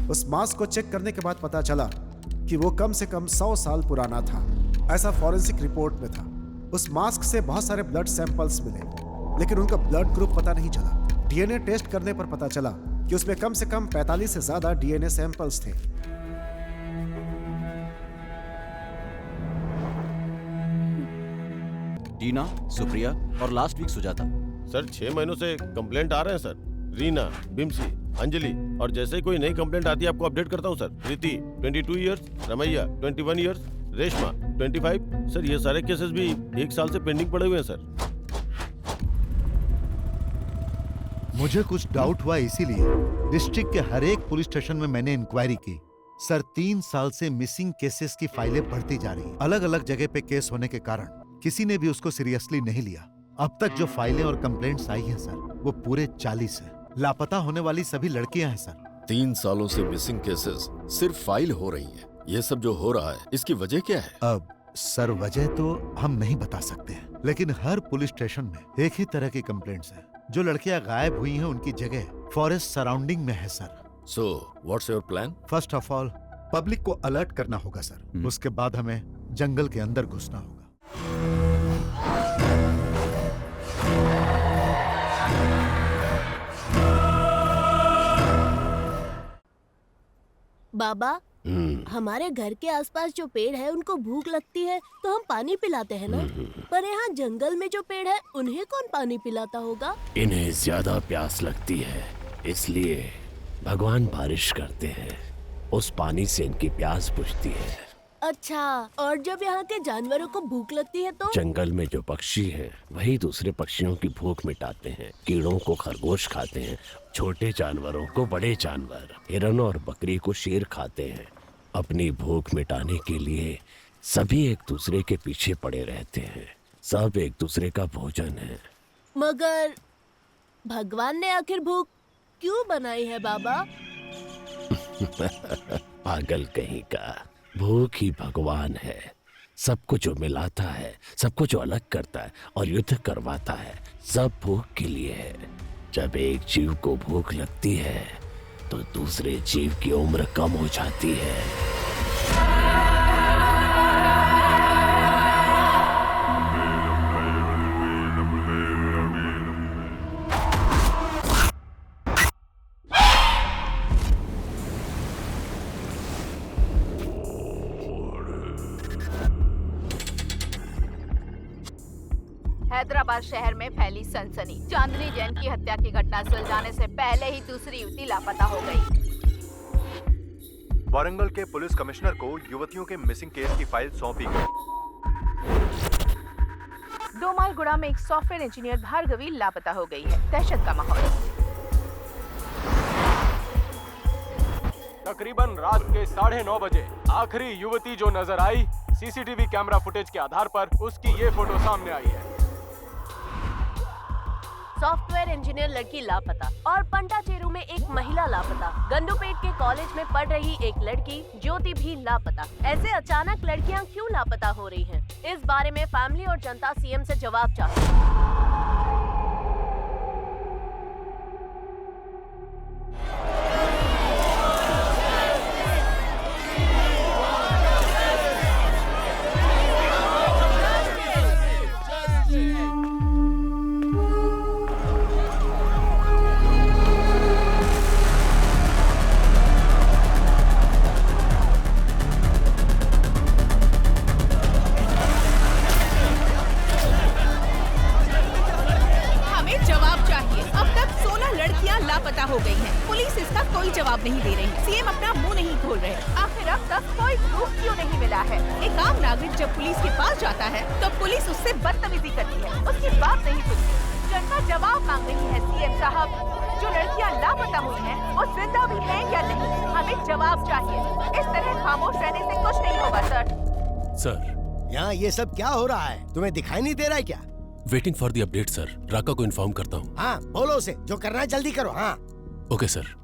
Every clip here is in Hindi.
उस मास्क को चेक करने के बाद पता चला कि वो कम से कम 100 साल पुराना था। ऐसा फॉरेंसिक रिपोर्ट में था। उस मास्क से बहुत सारे ब्लड सैंपल्स मिले, लेकिन उनका ब्लड ग्रुप पता नहीं चला। डीएनए टेस्ट करने पर पता चला कि उसमें कम से कम 45 से ज्यादा डीएनए सैंपल्स थे। टीना, सुप्रिया और लास्ट वीक सुजाता। सर 6 महीनों से कंप्लेंट आ रहे हैं सर। रीना, बिम्सी, अंजलि, और जैसे ही कोई नई कंप्लेंट आती है आपको अपडेट करता हूँ sir. Preeti 22 years, Ramaiah 21 years, Reshma 25। Sir ये सारे केसेस भी 1 साल से पेंडिंग पड़े हुए हैं सर। मुझे कुछ डाउट हुआ, इसीलिए डिस्ट्रिक्ट के हर एक पुलिस स्टेशन में मैंने इंक्वायरी की। सर 3 साल से मिसिंग केसेस की फाइलें बढ़ती जा रही हैं। अलग अलग जगह पे केस होने के कारण किसी ने भी उसको सीरियसली नहीं लिया। अब तक जो फाइलें और कंप्लेंट्स आई हैं सर, वो पूरे 40 है। लापता होने वाली सभी लड़कियां हैं सर। 3 सालों से मिसिंग केसेस सिर्फ फाइल हो रही हैं। ये सब जो हो रहा है, इसकी वजह क्या है? अब सर वजह तो हम नहीं बता सकते हैं, लेकिन हर पुलिस स्टेशन में एक ही तरह की कंप्लेंट्स हैं। जो लड़कियां गायब हुई हैं उनकी जगह फॉरेस्ट सराउंडिंग में है sir. So what's your plan? First of all public को अलर्ट करना होगा सर। उसके बाद हमें जंगल के अंदर घुसना होगा। बाबा, हमारे घर के आसपास जो पेड़ है उनको भूख लगती है तो हम पानी पिलाते हैं ना, पर यहाँ जंगल में जो पेड़ है उन्हें कौन पानी पिलाता होगा? इन्हें ज्यादा प्यास लगती है, इसलिए भगवान बारिश करते हैं। उस पानी से इनकी प्यास बुझती है। अच्छा, और जब यहाँ के जानवरों को भूख लगती है तो? जंगल में जो पक्षी हैं, वही दूसरे पक्षियों की भूख मिटाते हैं। कीड़ों को खरगोश खाते हैं, छोटे जानवरों को बड़े जानवर, हिरन और बकरी को शेर खाते हैं। अपनी भूख मिटाने के लिए सभी एक दूसरे के पीछे पड़े रहते हैं। सब एक दूसरे का भोजन है। मगर भगवान ने आखिर भूख क्यों बनाई है बाबा? पागल कहीं का, भूख ही भगवान है। सबको जो मिलाता है, सबको जो अलग करता है और युद्ध करवाता है, सब भूख के लिए है। जब एक जीव को भूख लगती है तो दूसरे जीव की उम्र कम हो जाती है। हैदराबाद शहर में फैली सनसनी। चांदनी जैन की हत्या की घटना सुलझाने से पहले ही दूसरी युवती लापता हो गई। वारंगल के पुलिस कमिश्नर को युवतियों के मिसिंग केस की फाइल सौंपी गई। दोमालगुड़ा में एक सॉफ्टवेयर इंजीनियर भार्गवी लापता हो गई है। दहशत का माहौल। तकरीबन रात के 9:30 बजे आखिरी युवती जो नजर आई, सीसीटीवी कैमरा फुटेज के आधार पर उसकी ये फोटो सामने आई है। सॉफ्टवेयर इंजीनियर लड़की लापता और पंटाचेरू में एक महिला लापता। गंडूपेट के कॉलेज में पढ़ रही एक लड़की ज्योति भी लापता। ऐसे अचानक लड़कियां क्यों लापता हो रही हैं? इस बारे में फैमिली और जनता सीएम से जवाब चाहती है। हो गई है। पुलिस इसका कोई जवाब नहीं दे रही। सीएम अपना मुंह नहीं खोल रहे। आखिर अब तक कोई प्रूफ क्यों नहीं मिला है? एक आम नागरिक जब पुलिस के पास जाता है तो पुलिस उससे बदतमीजी करती है, उसकी बात नहीं सुनती। जनता जवाब मांग रही है। सीएम साहब, जो लड़कियां लापता हुई हैं, वो जिंदा भी हैं या नहीं? हमें जवाब चाहिए। इस तरह खामोश रहने से कुछ नहीं होगा सर। यहाँ ये सब क्या हो रहा है? तुम्हें दिखाई नहीं दे रहा है क्या? Waiting for the update sir. Raka को इन्फॉर्म करता हूँ। हाँ, बोलो उसे, जो करना है जल्दी करो। हाँ ओके सर।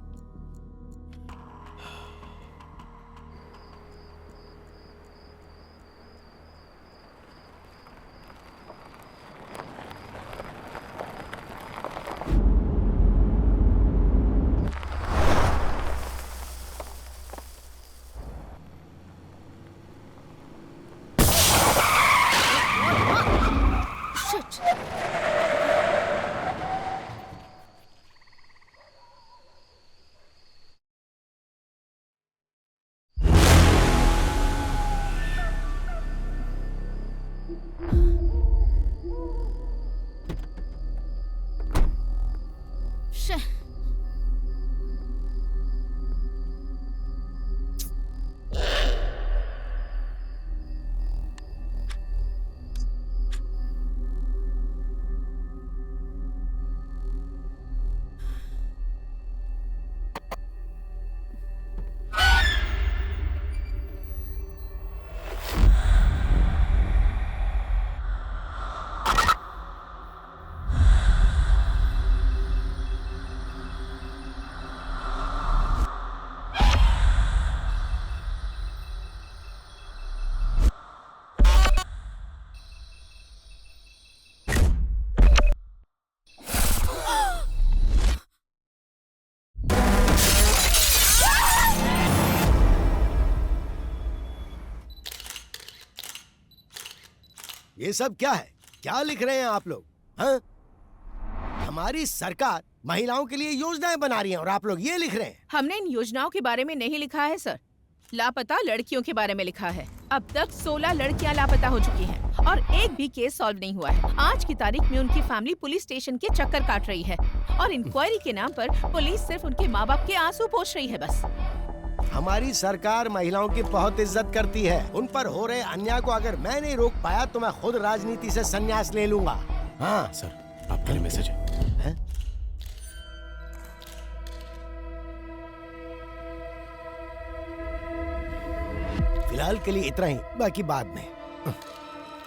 ये सब क्या है? क्या लिख रहे हैं आप लोग? हाँ? हमारी सरकार महिलाओं के लिए योजनाएं बना रही है और आप लोग ये लिख रहे हैं। हमने इन योजनाओं के बारे में नहीं लिखा है सर, लापता लड़कियों के बारे में लिखा है। अब तक 16 लड़कियां लापता हो चुकी हैं और एक भी केस सॉल्व नहीं हुआ है। आज की तारीख में उनकी फैमिली पुलिस स्टेशन के चक्कर काट रही है और इंक्वायरी के नाम पर पुलिस सिर्फ उनके माँ बाप के आंसू पोंछ रही है बस। हमारी सरकार महिलाओं की बहुत इज्जत करती है। उन पर हो रहे अन्याय को अगर मैं नहीं रोक पाया तो मैं खुद राजनीति से संन्यास ले लूंगा। हाँ सर, आपके लिए मैसेज है। फिलहाल के लिए इतना ही, बाकी बाद में।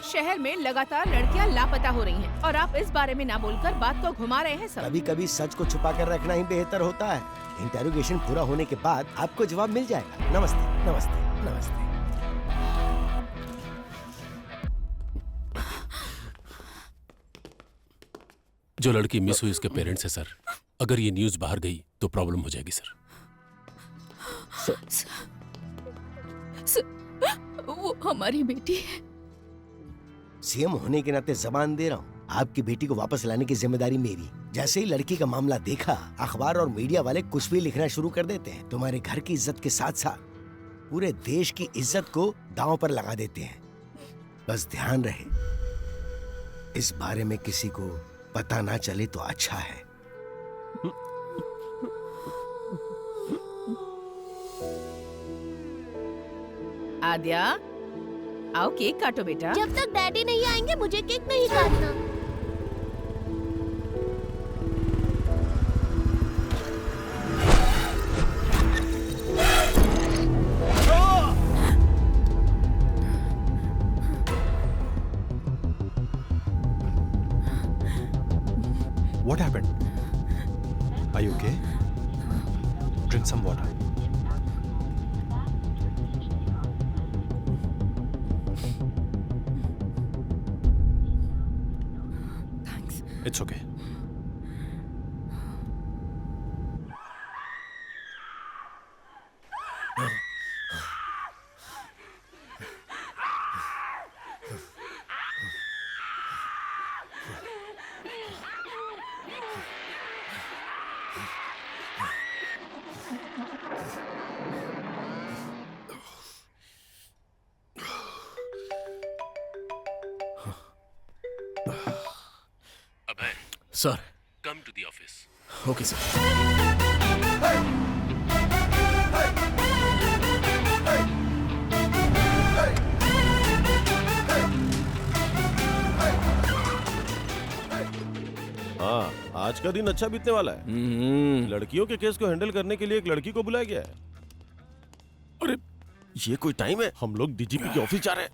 शहर में लगातार लड़कियां लापता हो रही हैं और आप इस बारे में ना बोलकर बात को घुमा रहे हैं सर। कभी कभी सच को छुपा कर रखना ही बेहतर होता है। इंटेरोगेशन पूरा होने के बाद आपको जवाब मिल जाएगा। नमस्ते नमस्ते नमस्ते। जो लड़की मिस हुई उसके पेरेंट्स है सर। अगर ये न्यूज़ बाहर गई तो प्रॉब्लम हो जाएगी सर। वो हमारी बेटी है। सीएम होने के नाते जबान दे रहा हूँ, आपकी बेटी को वापस लाने की जिम्मेदारी मेरी। जैसे ही लड़की का मामला देखा, अखबार और मीडिया वाले कुछ भी लिखना शुरू कर देते हैं। तुम्हारे घर की इज्जत के साथ साथ पूरे देश की इज्जत को दांव पर लगा देते हैं। बस ध्यान रहे, इस बारे में किसी को पता ना चले तो अच्छा है। आद्या, आओ केक काटो बेटा। जब तक डैडी नहीं आएंगे मुझे केक नहीं काटना। What happened? Are you okay? Drink some water. Thanks. It's okay. Sir, come to the office. Okay, sir. हाँ, आज का दिन अच्छा बीतने वाला है। लड़कियों के केस को हैंडल करने के लिए एक लड़की को बुलाया गया है। अरे ये कोई टाइम है? हम लोग डीजीपी के ऑफिस जा रहे हैं।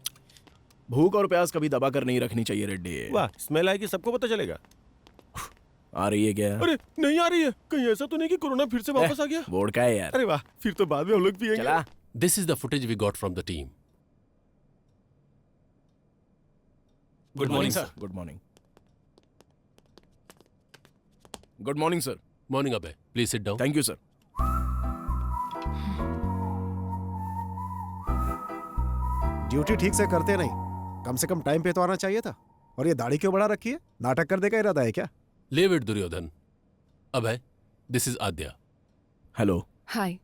भूख और प्यास कभी दबा कर नहीं रखनी चाहिए रेड्डी। वाह, स्मेल आएगी, सबको पता चलेगा। आ रही है क्या? अरे नहीं आ रही है। कहीं ऐसा तो नहीं कि कोरोना फिर से वापस आ गया? बोर्ड का है यार। अरे वाह, फिर तो बाद में हम लोग पिएंगे। चला। This is the footage we got from the team. Good morning sir. Good morning. Good morning sir. Morning अबे, please sit down. Thank you sir. Duty ठीक से करते नहीं, कम से कम टाइम पे तो आना चाहिए था। और ये दाढ़ी क्यों बढ़ा रखी है? नाटक करने का इरादा है क्या? Leave it Duryodhan. अबे, this is Aadya. Hello. Hi.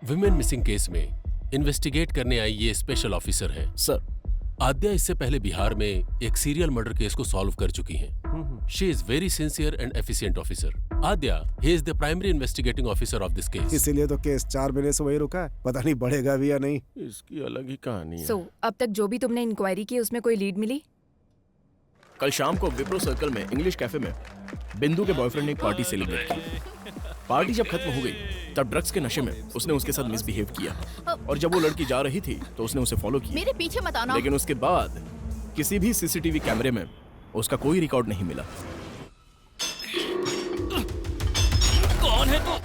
Women missing case में इन्वेस्टिगेट करने आई ये स्पेशल ऑफिसर है। सर, आद्या इससे पहले बिहार में एक सीरियल मर्डर केस को सॉल्व कर चुकी हैं। She is very sincere and efficient officer. Aadya, he is the primary investigating officer of this case. इसीलिए तो केस 4 महीने से वही रुका है। पता नहीं बढ़ेगा भी या नहीं। इसकी अलग ही कहानी है। So, अब तक जो भी तुमने इंक्वायरी की उसमें कोई लीड मिली? कल शाम को विप्रो सर्कल में इंग्लिश कैफे में बिंदु के बॉयफ्रेंड ने एक पार्टी सेलिब्रेट की। पार्टी जब खत्म हो गई तब ड्रग्स के नशे में उसने उसके साथ मिसबिहेव किया और जब वो लड़की जा रही थी तो उसने उसे फॉलो किया। मेरे पीछे मत आना। लेकिन उसके बाद किसी भी सीसीटीवी कैमरे में उसका कोई रिकॉर्ड नहीं मिला। कौन है तू?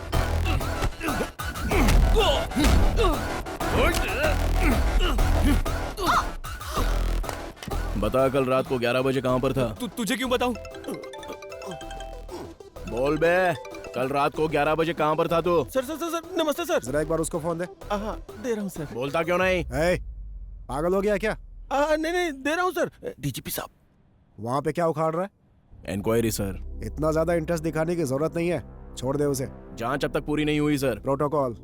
बता, कल रात को 11 बजे कहाँ पर था? तुझे क्यों बताऊं? बोल बे, कल रात को 11 बजे कहाँ पर था तू? सर सर सर सर, नमस्ते सर। जरा एक बार उसको फोन दे। हाँ, दे रहा हूँ सर। बोलता क्यों नहीं? ए, पागल हो गया क्या? नहीं नहीं दे रहा हूँ सर। डीजीपी साहब। वहां पे क्या उखाड़ रहा है? Inquiry sir. इतना ज्यादा इंटरेस्ट दिखाने की जरूरत नहीं है, छोड़ दे उसे। जांच अब तक पूरी नहीं हुई sir. Protocol.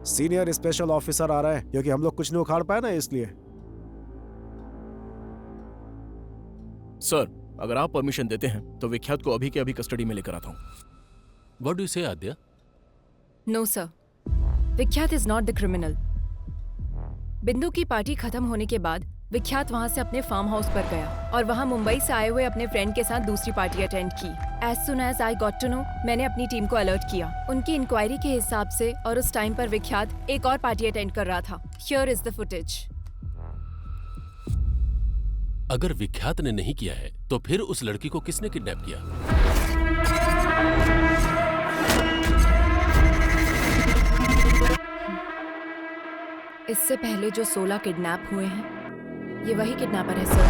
Senior special officer आ रहा है, क्योंकि हम लोग कुछ नहीं उखाड़ पाए ना, इसलिए। सर अगर आप परमिशन देते हैं तो विख्यात को अभी के अभी कस्टडी में लेकर आता हूँ। व्हाट डू यू से आद्या? नो सर, विख्यात इज नॉट द क्रिमिनल। बिंदु की पार्टी खत्म होने के बाद विख्यात वहां से अपने फार्म हाउस पर गया और वहां मुंबई से आए हुए अपने फ्रेंड के साथ दूसरी पार्टी अटेंड की। As soon as I got to know, मैंने अपनी टीम को अलर्ट किया। उनकी इंक्वायरी के हिसाब से और उस टाइम पर विख्यात एक और पार्टी अटेंड कर रहा था। Here is the footage. अगर विख्यात ने नहीं किया है तो फिर उस लड़की को किसने किडनैप किया? इससे पहले जो 16 किडनैप हुए हैं, ये वही किडनैपर है सर।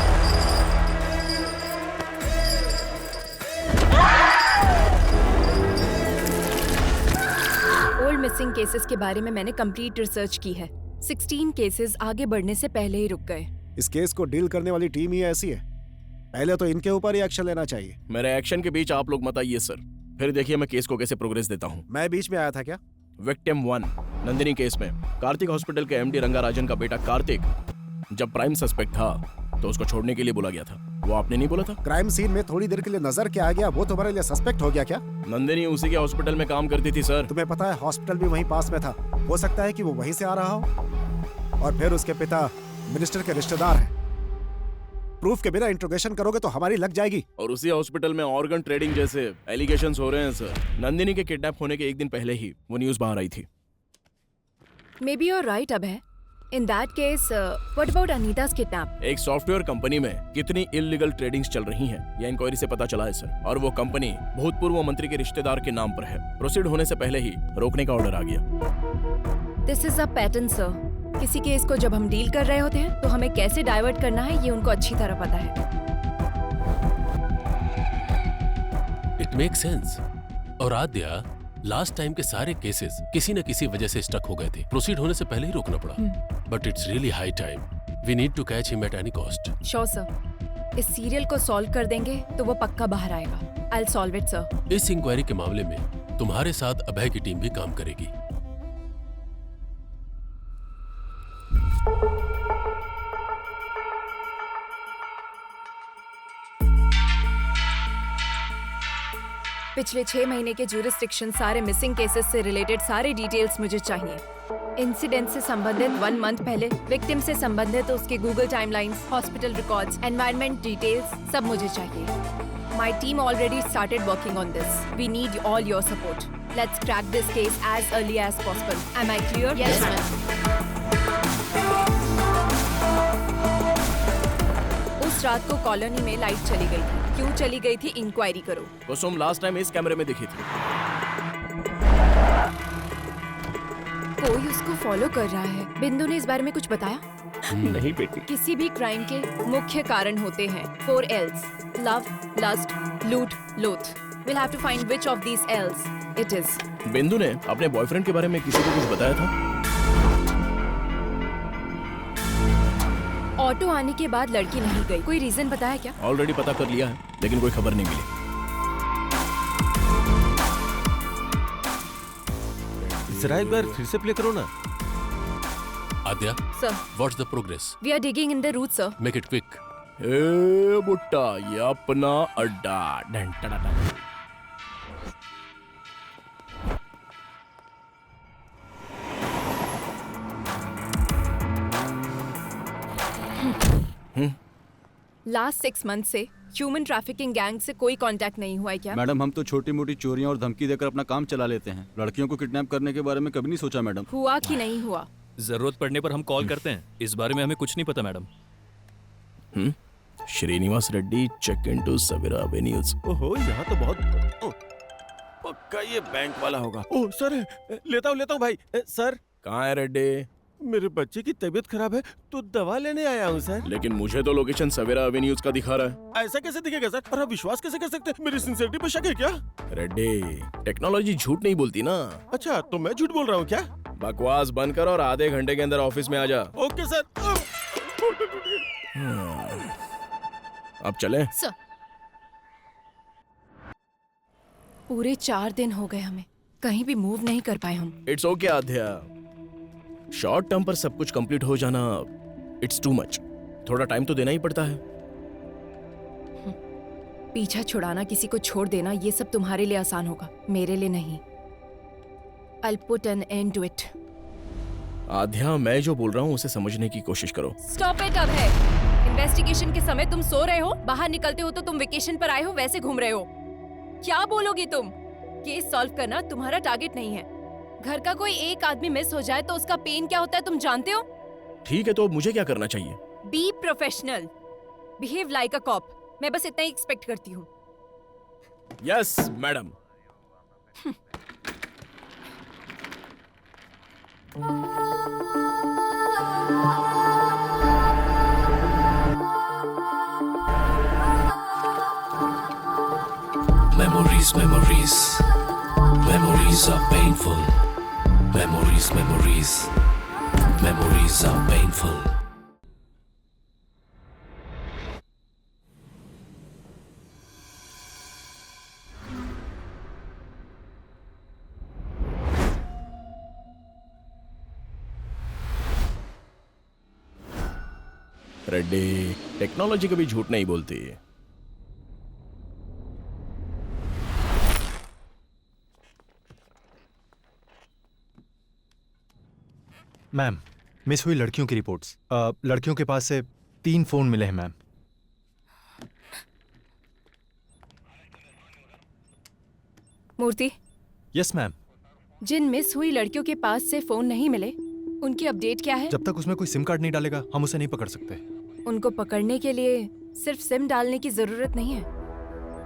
ओल्ड मिसिंग केसेस के बारे में मैंने कंप्लीट रिसर्च की है। 16 केसेस आगे बढ़ने से पहले ही रुक गए। इस केस को डील करने वाली टीम ही ऐसी है, पहले तो इनके ऊपर ही एक्शन लेना चाहिए। मेरे एक्शन के बीच आप लोग मत आइए सर, फिर देखिए मैं केस को कैसे प्रोग्रेस देता हूँ। मैं बीच में आया था क्या? विक्टिम 1 नंदिनी केस में कार्तिक हॉस्पिटल के एमडी रंगाराजन का बेटा कार्तिक जब प्राइम सस्पेक्ट था तो उसको छोड़ने के लिए बोला गया था। वो आपने नहीं बोला था? क्राइम सीन में थोड़ी देर के लिए नजर क्या आ गया, वो तुम्हारे लिए सस्पेक्ट हो गया क्या? नंदिनी उसी के हॉस्पिटल में काम करती थी सर। तुम्हें पता है हॉस्पिटल भी वहीं पास में था, हो सकता है कि वो वहीं से आ रहा हो। और फिर उसके पिता मिनिस्टर के रिश्तेदार हैं। प्रूफ के बिना इंट्रोगेशन करोगे तो हमारी लग जाएगी। और उसी हॉस्पिटल में ऑर्गन ट्रेडिंग जैसे एलिगेशंस हो रहे हैं सर। नंदिनी के किडनैप होने के एक दिन पहले ही वो न्यूज बाहर आई थी। Maybe your right Abhay. In that case, what about Anita's kidnap? एक सॉफ्टवेयर कंपनी में कितनी इलीगल ट्रेडिंग्स चल रही हैं, यह इंक्वायरी से पता चला है सर। और वो कंपनी भूतपूर्व मंत्री के रिश्तेदार के नाम पर है। प्रोसीड होने से पहले ही रोकने का ऑर्डर आ गया। This is a pattern, sir. किसी केस को जब हम डील कर रहे होते हैं तो हमें कैसे डाइवर्ट करना है ये उनको अच्छी तरह पता है। It make sense. और आद्या, लास्ट टाइम के सारे केसेस किसी न किसी वजह से स्टक हो गए थे। प्रोसीड होने से पहले ही रोकना पड़ा। But it's really high time. We need to catch him at any cost. Sure sir. इस सीरियल को सॉल्व कर देंगे तो वो पक्का बाहर आएगा। I will solve it sir. इस इंक्वायरी के मामले में तुम्हारे साथ अभय की टीम भी काम करेगी। पिछले 6 महीने के ज्यूरिसडिक्शन, सारे मिसिंग केसेस से रिलेटेड सारे डिटेल्स मुझे चाहिए। इंसिडेंट से संबंधित 1 मंथ पहले, विक्टिम से संबंधित उसके Google timelines, hospital records, environment details, सब मुझे चाहिए। My team already started working on this. We need all your support. Let's crack this case as early as possible. Am I clear? Yes ma'am. उस रात को कॉलोनी में लाइट चली गई थी। क्यों चली गई थी, इंक्वायरी करो। कुसुम लास्ट टाइम इस कैमरे में दिखी थी। कोई उसको फॉलो कर रहा है। बिंदु ने इस बारे में कुछ बताया? नहीं बेटी। किसी भी क्राइम के मुख्य कारण होते हैं 4 L's: लव, लस्ट, लूट, लोथ। We'll have to find which of these L's it is. बिंदु ने अपने बॉयफ्रेंड के बारे में किसी को कुछ बताया था? ऑटो आने के बाद लड़की नहीं गई। कोई रीजन बताया क्या? ऑलरेडी पता कर लिया है, लेकिन कोई खबर नहीं मिली। जरा एक बार फिर से प्ले करो ना। Aadya, sir, what's the progress? We are digging in the root sir. Make it quick. ए बुट्टा, ये अपना अड्डा। Done tada done. Last 6 month से ह्यूमन ट्रैफिकिंग गैंग से कोई कांटेक्ट नहीं हुआ है क्या? मैडम, हम तो छोटी मोटी चोरियां और धमकी देकर अपना काम चला लेते हैं। लड़कियों को किडनैप करने के बारे में कभी नहीं सोचा मैडम। हुआ कि नहीं हुआ? जरूरत पड़ने पर हम कॉल करते हैं। इस बारे में हमें कुछ नहीं पता madam. Srinivas Reddy, check into Savera avenues. ओहो, यहाँ तो बहुत पक्का ये बैंक वाला होगा। ओह सर, लेता हूँ भाई। सर, कहाँ है रेड्डी? मेरे बच्चे की तबीयत खराब है तो दवा लेने आया हूँ सर। लेकिन मुझे तो लोकेशन सवेरा एवेन्यूज का दिखा रहा है। ऐसा कैसे दिखेगा सर? और आप विश्वास कैसे कर सकते हैं? मेरी सिंसियरिटी पे शक है क्या? रेड्डी, टेक्नोलॉजी झूठ नहीं बोलती ना। अच्छा, तो मैं झूठ बोल रहा हूँ क्या? बकवास बंद कर और आधे घंटे के अंदर ऑफिस में आ जा। Okay sir. अब चलें? सर, पूरे 4 दिन हो गए हमें, कहीं भी मूव नहीं कर पाए हम। It's okay Aadhya, short term पर सब कुछ कंप्लीट हो जाना इट्स टू मच। थोड़ा टाइम तो देना ही पड़ता है। पीछा छुड़ाना, किसी को छोड़ देना, ये सब तुम्हारे लिए आसान होगा, मेरे लिए नहीं। I'll put an end to it. आध्या, मैं जो बोल रहा हूँ उसे समझने की कोशिश करो। Stop it अब है। इन्वेस्टिगेशन के समय तुम सो रहे हो, बाहर निकलते हो तो तुम वेकेशन पर आए हो वैसे घूम रहे हो। क्या बोलोगी तुम? केस सॉल्व करना तुम्हारा टारगेट नहीं है। घर का कोई एक आदमी मिस हो जाए तो उसका पेन क्या होता है तुम जानते हो? ठीक है, तो मुझे क्या करना चाहिए? Be professional. Behave like a cop. मैं बस इतना ही एक्सपेक्ट करती हूँ। Yes madam. Memories, memories, memories are painful. Memories, memories, memories are painful. Reddy, technology कभी झूठ नहीं बोलती। मैम, मिस हुई लड़कियों की रिपोर्ट्स। लड़कियों के पास से 3 फोन मिले हैं मैम। मूर्ति। Yes ma'am. जिन मिस हुई लड़कियों के पास से फोन नहीं मिले, उनकी अपडेट क्या है? जब तक उसमें कोई सिम कार्ड नहीं डालेगा हम उसे नहीं पकड़ सकते। उनको पकड़ने के लिए सिर्फ सिम डालने की जरूरत नहीं है।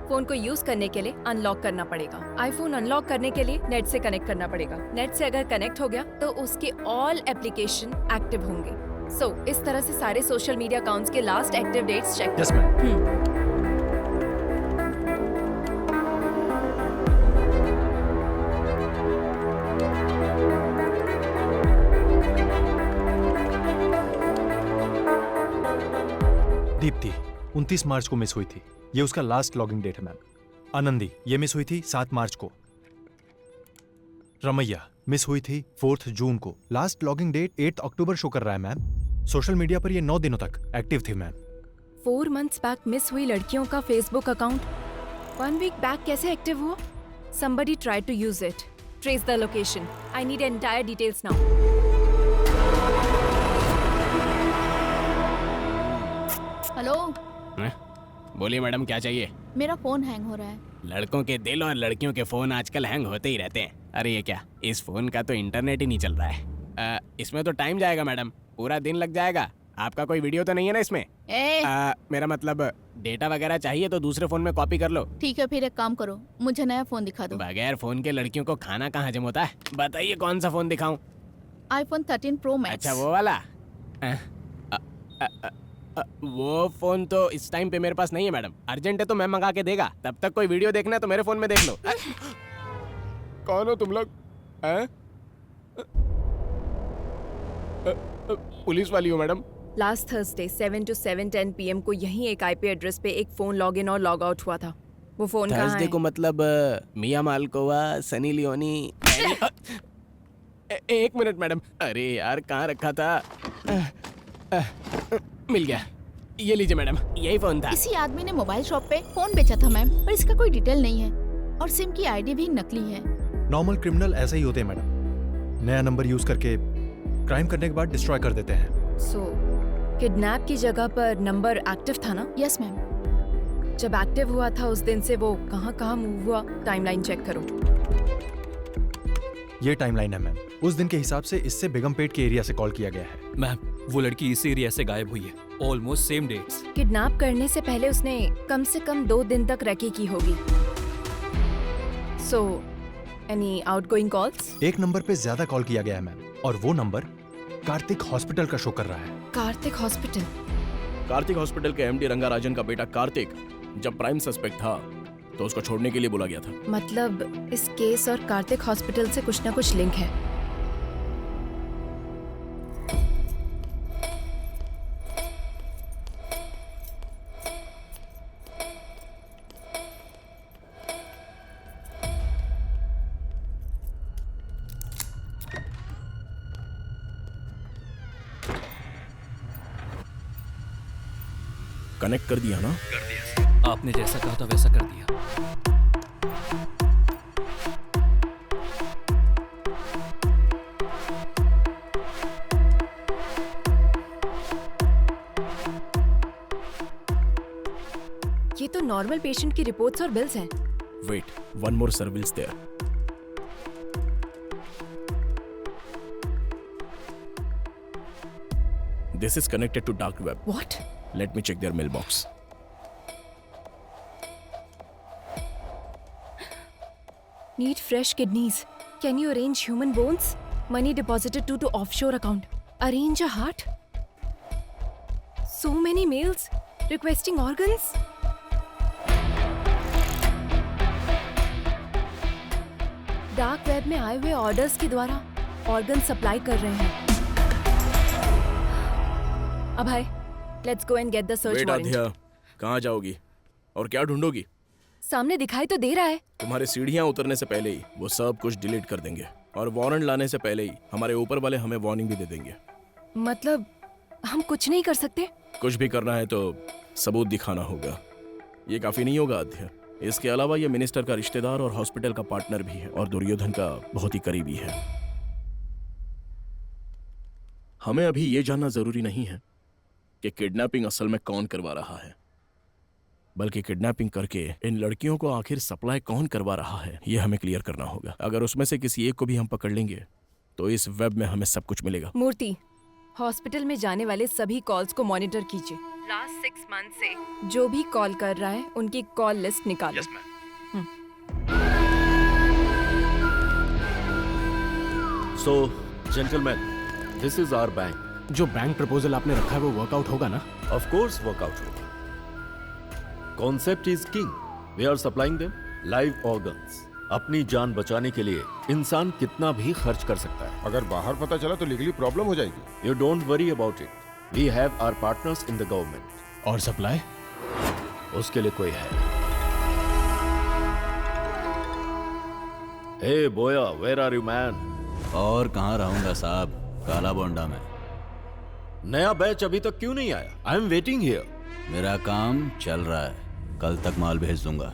फोन को यूज करने के लिए अनलॉक करना पड़ेगा। आईफोन अनलॉक करने के लिए नेट से कनेक्ट करना पड़ेगा। नेट से अगर कनेक्ट हो गया तो उसके ऑल एप्लीकेशन एक्टिव होंगे। सो इस तरह से सारे सोशल मीडिया अकाउंट्स के last active dates check. Yes ma'am. Deepti 29 मार्च को मिस हुई थी, ये उसका लास्ट लॉगिंग डेट है मैम। आनंदी, ये मिस हुई थी 7 मार्च को। रमैया मिस हुई थी 4 जून को, लास्ट लॉगिंग डेट 8 अक्टूबर शो कर रहा है मैम। सोशल मीडिया पर ये 9 दिनों तक एक्टिव थी मैम। 4 months बैक मिस हुई लड़कियों का फेसबुक अकाउंट 1 week बैक कैसे एक्टिव हुआ? Somebody tried to use it. Trace the location. I need entire details now. Hello. बोलिए मैडम, क्या चाहिए? मेरा फोन हैंग हो रहा है। लड़कों के दिल और लड़कियों के फोन आजकल हैंग होते ही रहते हैं। अरे ये क्या, इस फोन का तो इंटरनेट ही नहीं चल रहा है। इसमें तो टाइम जाएगा मैडम, पूरा दिन लग जाएगा। आपका कोई वीडियो तो नहीं है ना इसमें? मेरा मतलब डेटा वगैरह चाहिए तो दूसरे फोन में कॉपी कर लो। ठीक है, फिर एक काम करो, मुझे नया फोन दिखा दो। बगैर फोन के लड़कियों को खाना कहाँ हजम होता है? बताइए कौन सा फोन दिखाऊं? iPhone 13 Pro Max। अच्छा वो वाला? वो फोन तो इस टाइम पे मेरे पास नहीं है मैडम। अर्जेंट है तो मैं मंगा के देगा। तब तक कोई वीडियो देखना है तो मेरे फोन में देख लो। कौन हो तुम लोग? पुलिस वाली हो madam? Last Thursday 7 to 7:10 PM को यही एक IP एड्रेस पे एक फोन लॉग इन और लॉग आउट हुआ था। वो फोन कहाँ है? थर्सडे को मतलब मिया मालकोवा, सनी लियोनी। एक मिनट मैडम, अरे यार कहाँ रखा था? मिल गया, ये लीजिए मैडम, यही फोन था। किसी आदमी ने मोबाइल शॉप पे फोन बेचा था मैम, पर इसका कोई डिटेल नहीं है और सिम की आईडी भी नकली है। नॉर्मल क्रिमिनल ऐसे ही होते हैं मैडम, नया नंबर यूज करके क्राइम करने के बाद डिस्ट्रॉय कर देते हैं। सो किडनैप की जगह पर नंबर एक्टिव था ना? Yes ma'am. जब एक्टिव हुआ था उस दिन से वो कहाँ मूव हुआ, टाइमलाइन चेक करो। ये टाइमलाइन है मैम, उस दिन के हिसाब से इससे बेगमपेट के एरिया से कॉल किया गया है। मैम, वो लड़की इस एरिया से गायब हुई है, ऑलमोस्ट सेम डेट्स। किडनैप करने से पहले उसने कम से कम 2 दिन तक रैकी की होगी। So any outgoing calls? एक नंबर पे ज्यादा कॉल किया गया है मैम, और वो नंबर कार्तिक हॉस्पिटल का शो कर रहा है। कार्तिक हॉस्पिटल? कार्तिक हॉस्पिटल के MD रंगाराजन का बेटा कार्तिक जब प्राइम सस्पेक्ट था तो उसको छोड़ने के लिए बोला गया था। मतलब इस केस और कार्तिक हॉस्पिटल से कुछ ना कुछ लिंक है। कनेक्ट कर दिया ना? कर दिया। आपने जैसा कहा था वैसा कर दिया। ये तो नॉर्मल पेशेंट की रिपोर्ट्स और बिल्स हैं। Wait, one more surveils there. This is connected to dark web. What? Let me check their mailbox. Need fresh kidneys. Can you arrange human bones? Money deposited to offshore account. Arrange a heart? So many mails requesting organs. Dark web में आए हुए ऑर्डर्स के द्वारा ऑर्गन सप्लाई कर रहे हैं। अब hi, let's go and get the search warrant. Aadhya, कहाँ जाओगी और क्या ढूंढोगी? सामने दिखाई तो दे रहा है। तुम्हारे सीढ़ियाँ उतरने से पहले ही वो सब कुछ डिलीट कर देंगे और वारंट लाने से पहले ही हमारे ऊपर वाले हमें वार्निंग भी दे देंगे। मतलब हम कुछ नहीं कर सकते? कुछ भी करना है तो सबूत दिखाना होगा। ये काफी नहीं होगा आध्या। इसके अलावा ये मिनिस्टर का रिश्तेदार और हॉस्पिटल का पार्टनर भी है और दुर्योधन का बहुत ही करीबी है। हमें अभी ये जानना जरूरी नहीं है कि किडनैपिंग असल में कौन करवा रहा है, बल्कि किडनैपिंग करके इन लड़कियों को आखिर सप्लाई कौन करवा रहा है ये हमें क्लियर करना होगा। अगर उसमें से किसी एक को भी हम पकड़ लेंगे तो इस वेब में हमें सब कुछ मिलेगा। मूर्ति, हॉस्पिटल में जाने वाले सभी कॉल्स को मॉनिटर कीजिए। लास्ट 6 मंथ से जो भी कॉल कर रहा है उनकी कॉल लिस्ट निकालो। Yes ma'am. So gentleman, this is our bank. जो बैंक प्रपोजल आपने रखा है वो वर्कआउट होगा ना? ऑफ कोर्स वर्कआउट होगा। Concept is king. We are supplying them live organs. अपनी जान बचाने के लिए इंसान कितना भी खर्च कर सकता है। अगर बाहर पता चला तो लीगली प्रॉब्लम हो जाएगी। You don't worry about it. We have our partners in the government. और सप्लाई? उसके लिए कोई है। हे बोया, वेयर आर यू मैन? और कहाँ रहूंगा साहब, काला बोंडा में। नया बैच अभी तक क्यों नहीं आया? I am waiting here. मेरा काम चल रहा है, कल तक माल भेज दूंगा।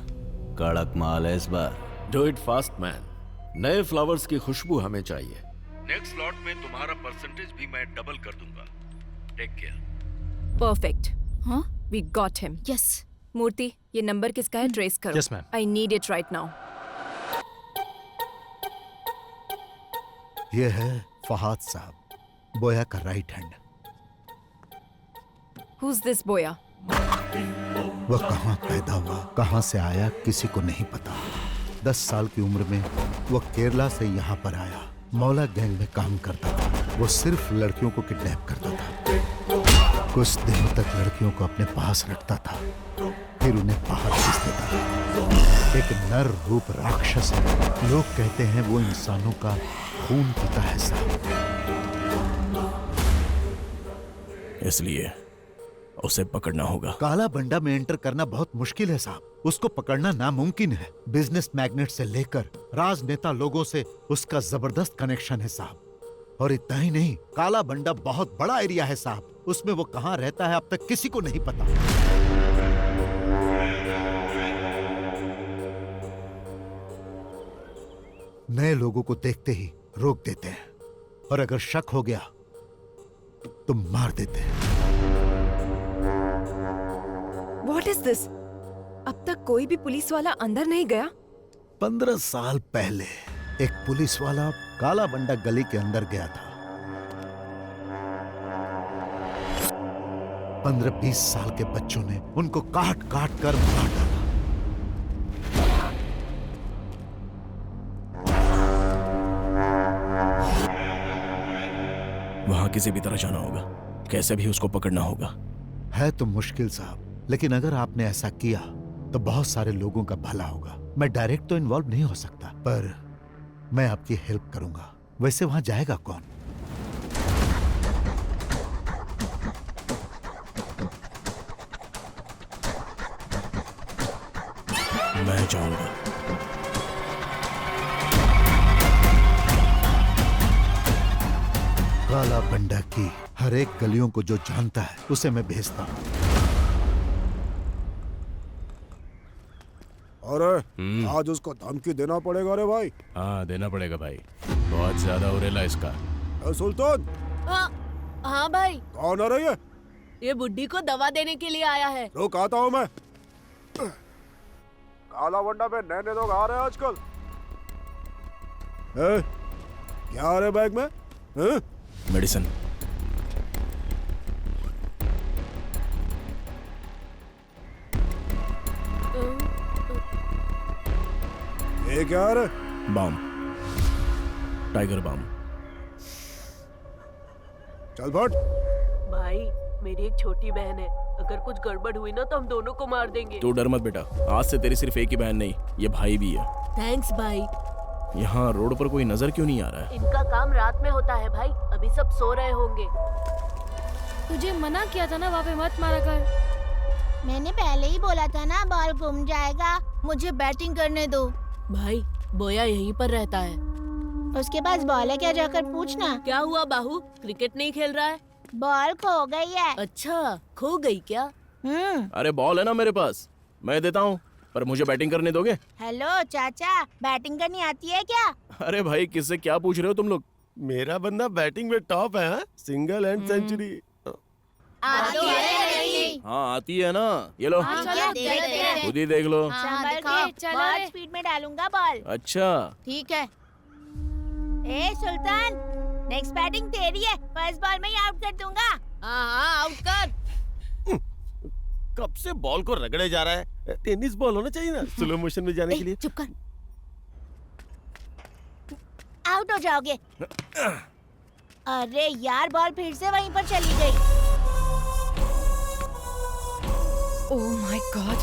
कड़क माल है इस बार। Do it fast man. नए फ्लावर्स की खुशबू हमें चाहिए। नेक्स्ट लॉट में तुम्हारा परसेंटेज भी मैं डबल कर दूंगा। Take care. परफेक्ट। हाँ, we got him. Yes. Murthy, ये नंबर किसका है? ट्रेस करो। Yes ma'am. I need it right now. ये है फहाद साहब, बोया का राइट हैंड। Who's this बोया? वह कहाँ पैदा हुआ, कहाँ से आया, किसी को नहीं पता। 10 साल की उम्र में वह केरला से यहाँ पर आया। मौला गैंग में काम करता था। वो सिर्फ लड़कियों को किडनैप करता था। कुछ दिनों तक लड़कियों को अपने पास रखता था, फिर उन्हें बाहर भेज देता था। एक नर रूप राक्षस है। लोग कहते हैं वो इंसानों का खून पीता है साहब। इसलिए उसे पकड़ना होगा। काला बंडा में एंटर करना बहुत मुश्किल है साहब। उसको पकड़ना नामुमकिन है। बिजनेस मैग्नेट से लेकर राजनेता लोगों से उसका जबरदस्त कनेक्शन है साहब। और इतना ही नहीं, काला बंडा बहुत बड़ा एरिया है साहब। उसमें वो कहाँ रहता है अब तक किसी को नहीं पता। नए लोगों को देखते ही रोक देते हैं और अगर शक हो गया तो मार देते हैं। What is this? अब तक कोई भी पुलिस वाला अंदर नहीं गया? 15 साल पहले एक पुलिस वाला काला बंडा गली के अंदर गया था। 15-20 साल के बच्चों ने उनको काट काट कर मार डाला। वहां किसी भी तरह जाना होगा, कैसे भी उसको पकड़ना होगा। है तो मुश्किल साहब, लेकिन अगर आपने ऐसा किया तो बहुत सारे लोगों का भला होगा। मैं डायरेक्ट तो इन्वॉल्व नहीं हो सकता, पर मैं आपकी हेल्प करूंगा। वैसे वहां जाएगा कौन? मैं जाऊंगा। काला बंडा की हर एक गलियों को जो जानता है उसे मैं भेजता हूं। अरे आज उसको धमकी देना पड़ेगा रे भाई। हाँ देना पड़ेगा भाई, बहुत ज्यादा उरेला इसका। ए सुल्तान। हाँ भाई। कौन आ रही है? ये बुड्ढी को दवा देने के लिए आया है। रुक आता हूँ मैं। काला वंडा में नए लोग आ रहे हैं आजकल। क्या आ रहे बैग में? मेडिसिन। ये क्या आ रहा? बम, टाइगर बम। चल फट। भाई मेरी एक छोटी बहन है, अगर कुछ गड़बड़ हुई ना तो हम दोनों को मार देंगे। तू डर मत बेटा, आज से तेरी सिर्फ एक ही बहन नहीं, ये भाई भी है। थैंक्स भाई। यहाँ रोड पर कोई नजर क्यों नहीं आ रहा है? इनका काम रात में होता है भाई, अभी सब सो रहे होंगे। तुझे मना किया था ना वहाँ पे मत मारा कर। मैंने पहले ही बोला था ना बॉल गुम जाएगा, मुझे बैटिंग करने दो। भाई बोया यहीं पर रहता है। उसके पास बॉल है क्या, जाकर पूछना। क्या हुआ बाहू, क्रिकेट नहीं खेल रहा है? बॉल खो गई है। अच्छा खो गई क्या? अरे बॉल है ना मेरे पास, मैं देता हूँ, पर मुझे बैटिंग करने दोगे? हेलो चाचा, बैटिंग करनी आती है क्या? अरे भाई किससे क्या पूछ रहे हो तुम लोग? मेरा बंदा बैटिंग में टॉप है, सिंगल एंड सेंचुरी। आती है? हाँ आती है ना, ये लो खुद ही देख लो। बहुत स्पीड में डालूंगा बॉल। अच्छा ठीक है। ए सुल्तान, नेक्स्ट बैटिंग तेरी है, फर्स्ट बॉल में ही आउट कर दूंगा। हाँ आउट कर। कब से बॉल को रगड़े जा रहा है, टेनिस बॉल होना चाहिए ना स्लो मोशन में जाने के लिए। चुप कर, आउट हो जाओगे। अरे यार बॉल फिर से वहीं पर चली गई। Oh my god.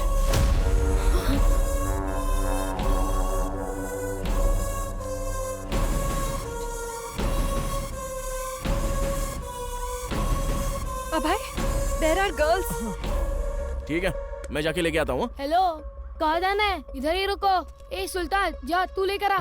Abhay, there are girls. ठीक है, मैं जाके लेके आता हूँ। हेलो, कहाँ जाना है? इधर ही रुको। ए सुल्तान, जा तू लेकर आ।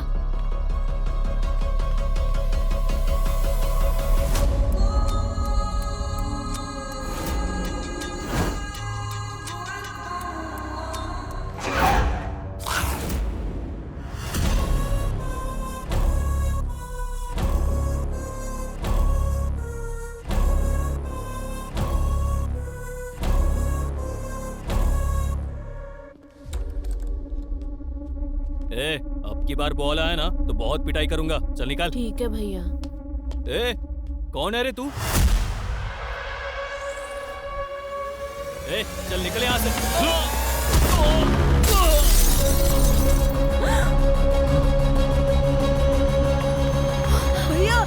अब की बार बॉल आया ना तो बहुत पिटाई करूंगा। चल निकाल। ठीक है भैया। ए कौन है रे तू? ए चल निकल यहाँ से। भैया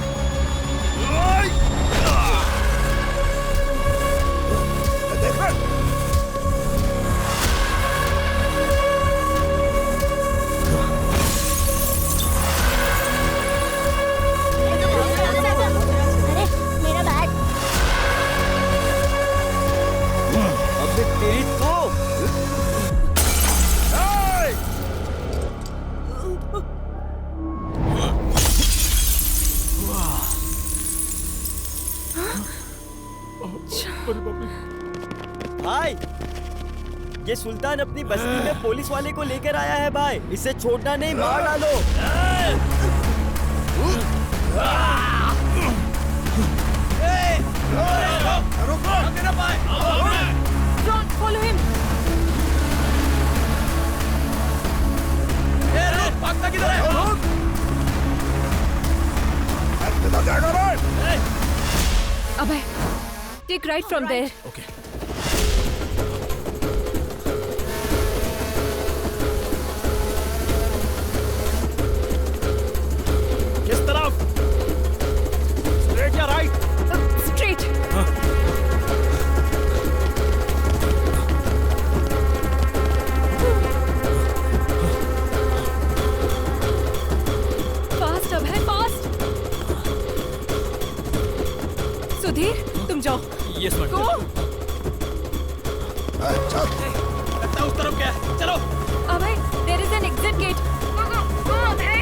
भाई, ये सुल्तान अपनी बस्ती में पुलिस वाले को लेकर आया है भाई, इसे छोड़ना नहीं, मार डालो। Don't follow him. भागता किधर है? अभय, take right from there. Okay. किस तरफ? Straight या right? Straight. Fast अभय, fast. सुधीर, तुम जाओ। Yes madam. Go. लगता है उस तरफ क्या है? चलो। अभय, there is an exit gate. Go, अभय.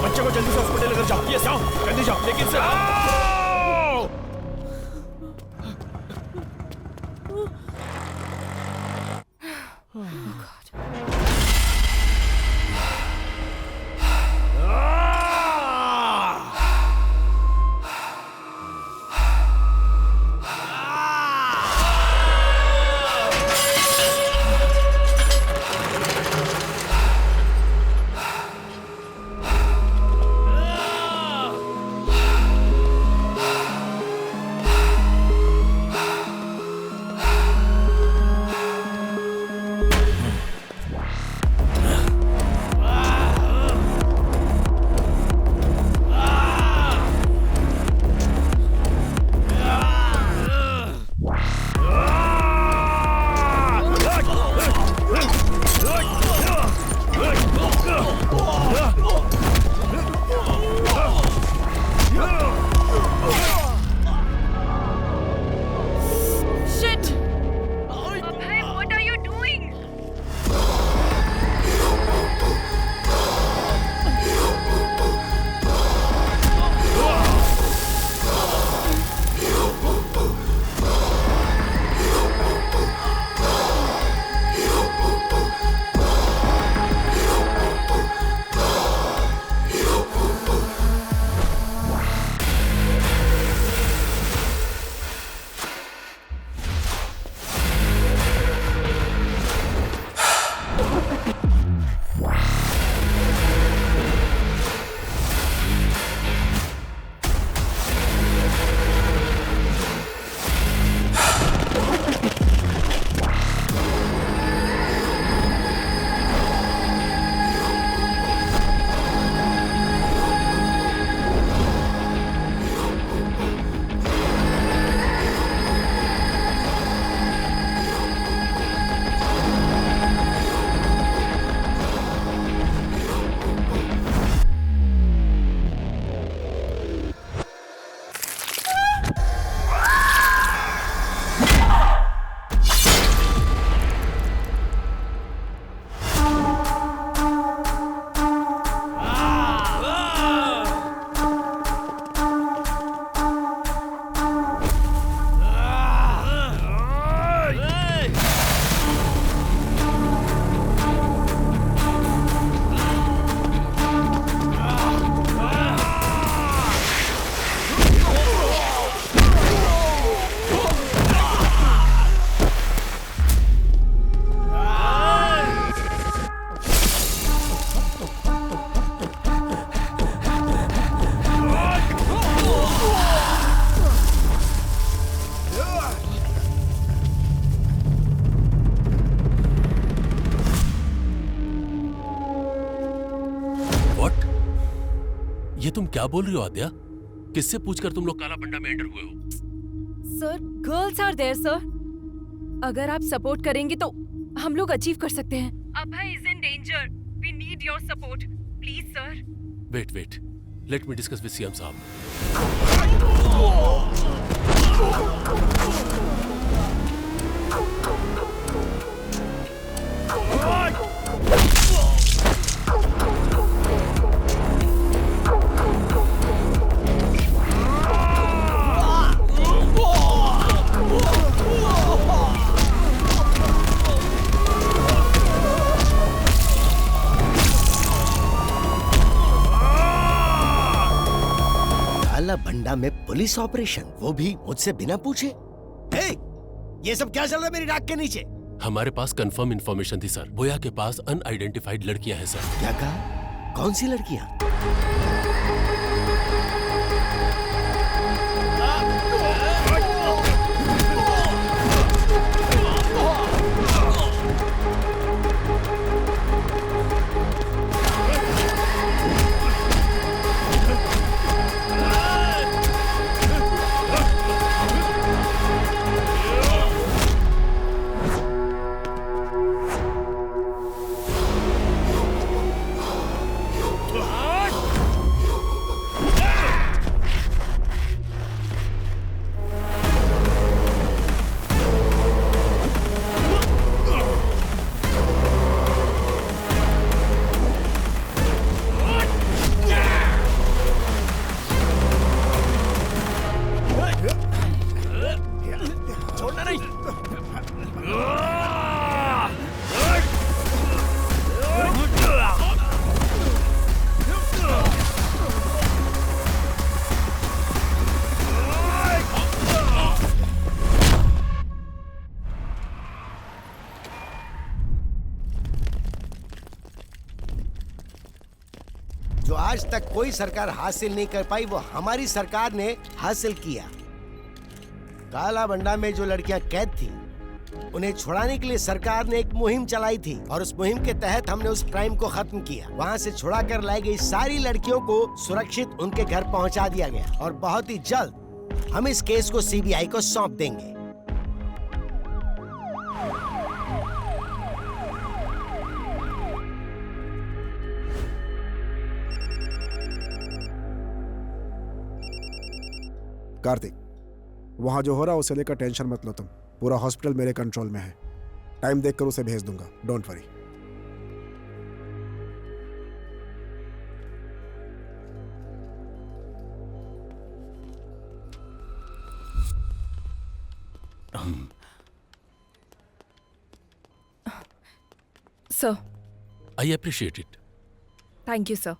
बच्चा बच्चे को जल्दी से हॉस्पिटल लेकर जाओ। यस, जाओ जल्दी जाओ, लेकिन ये तुम क्या बोल रही हो आद्या? किससे पूछकर तुम लोग काला बंडा में एंटर हुए हो? Sir, girls are there sir. अगर आप सपोर्ट करेंगे तो हम लोग अचीव कर सकते हैं। Abhay is in danger. We need your support please sir. Wait let me discuss with CM साहब। भंडा में पुलिस ऑपरेशन, वो भी मुझसे बिना पूछे। ये सब क्या चल रहा है मेरी नाक के नीचे? हमारे पास कंफर्म इंफॉर्मेशन थी सर। बोया के पास अनआइडेंटिफाइड लड़कियां हैं सर। क्या कहा? कौन सी लड़कियां? जो आज तक कोई सरकार हासिल नहीं कर पाई वो हमारी सरकार ने हासिल किया। काला बंडा में जो लड़कियां कैद थी उन्हें छुड़ाने के लिए सरकार ने एक मुहिम चलाई थी और उस मुहिम के तहत हमने उस क्राइम को खत्म किया। वहां से छुड़ा कर लाई गई सारी लड़कियों को सुरक्षित उनके घर पहुंचा दिया गया और बहुत ही जल्द हम इस केस को सीबीआई को सौंप देंगे। कार्तिक, वहां जो हो रहा है उसे लेकर टेंशन मत लो तुम। पूरा हॉस्पिटल मेरे कंट्रोल में है। टाइम देखकर उसे भेज दूंगा, don't worry. Sir, I appreciate it. Thank you sir.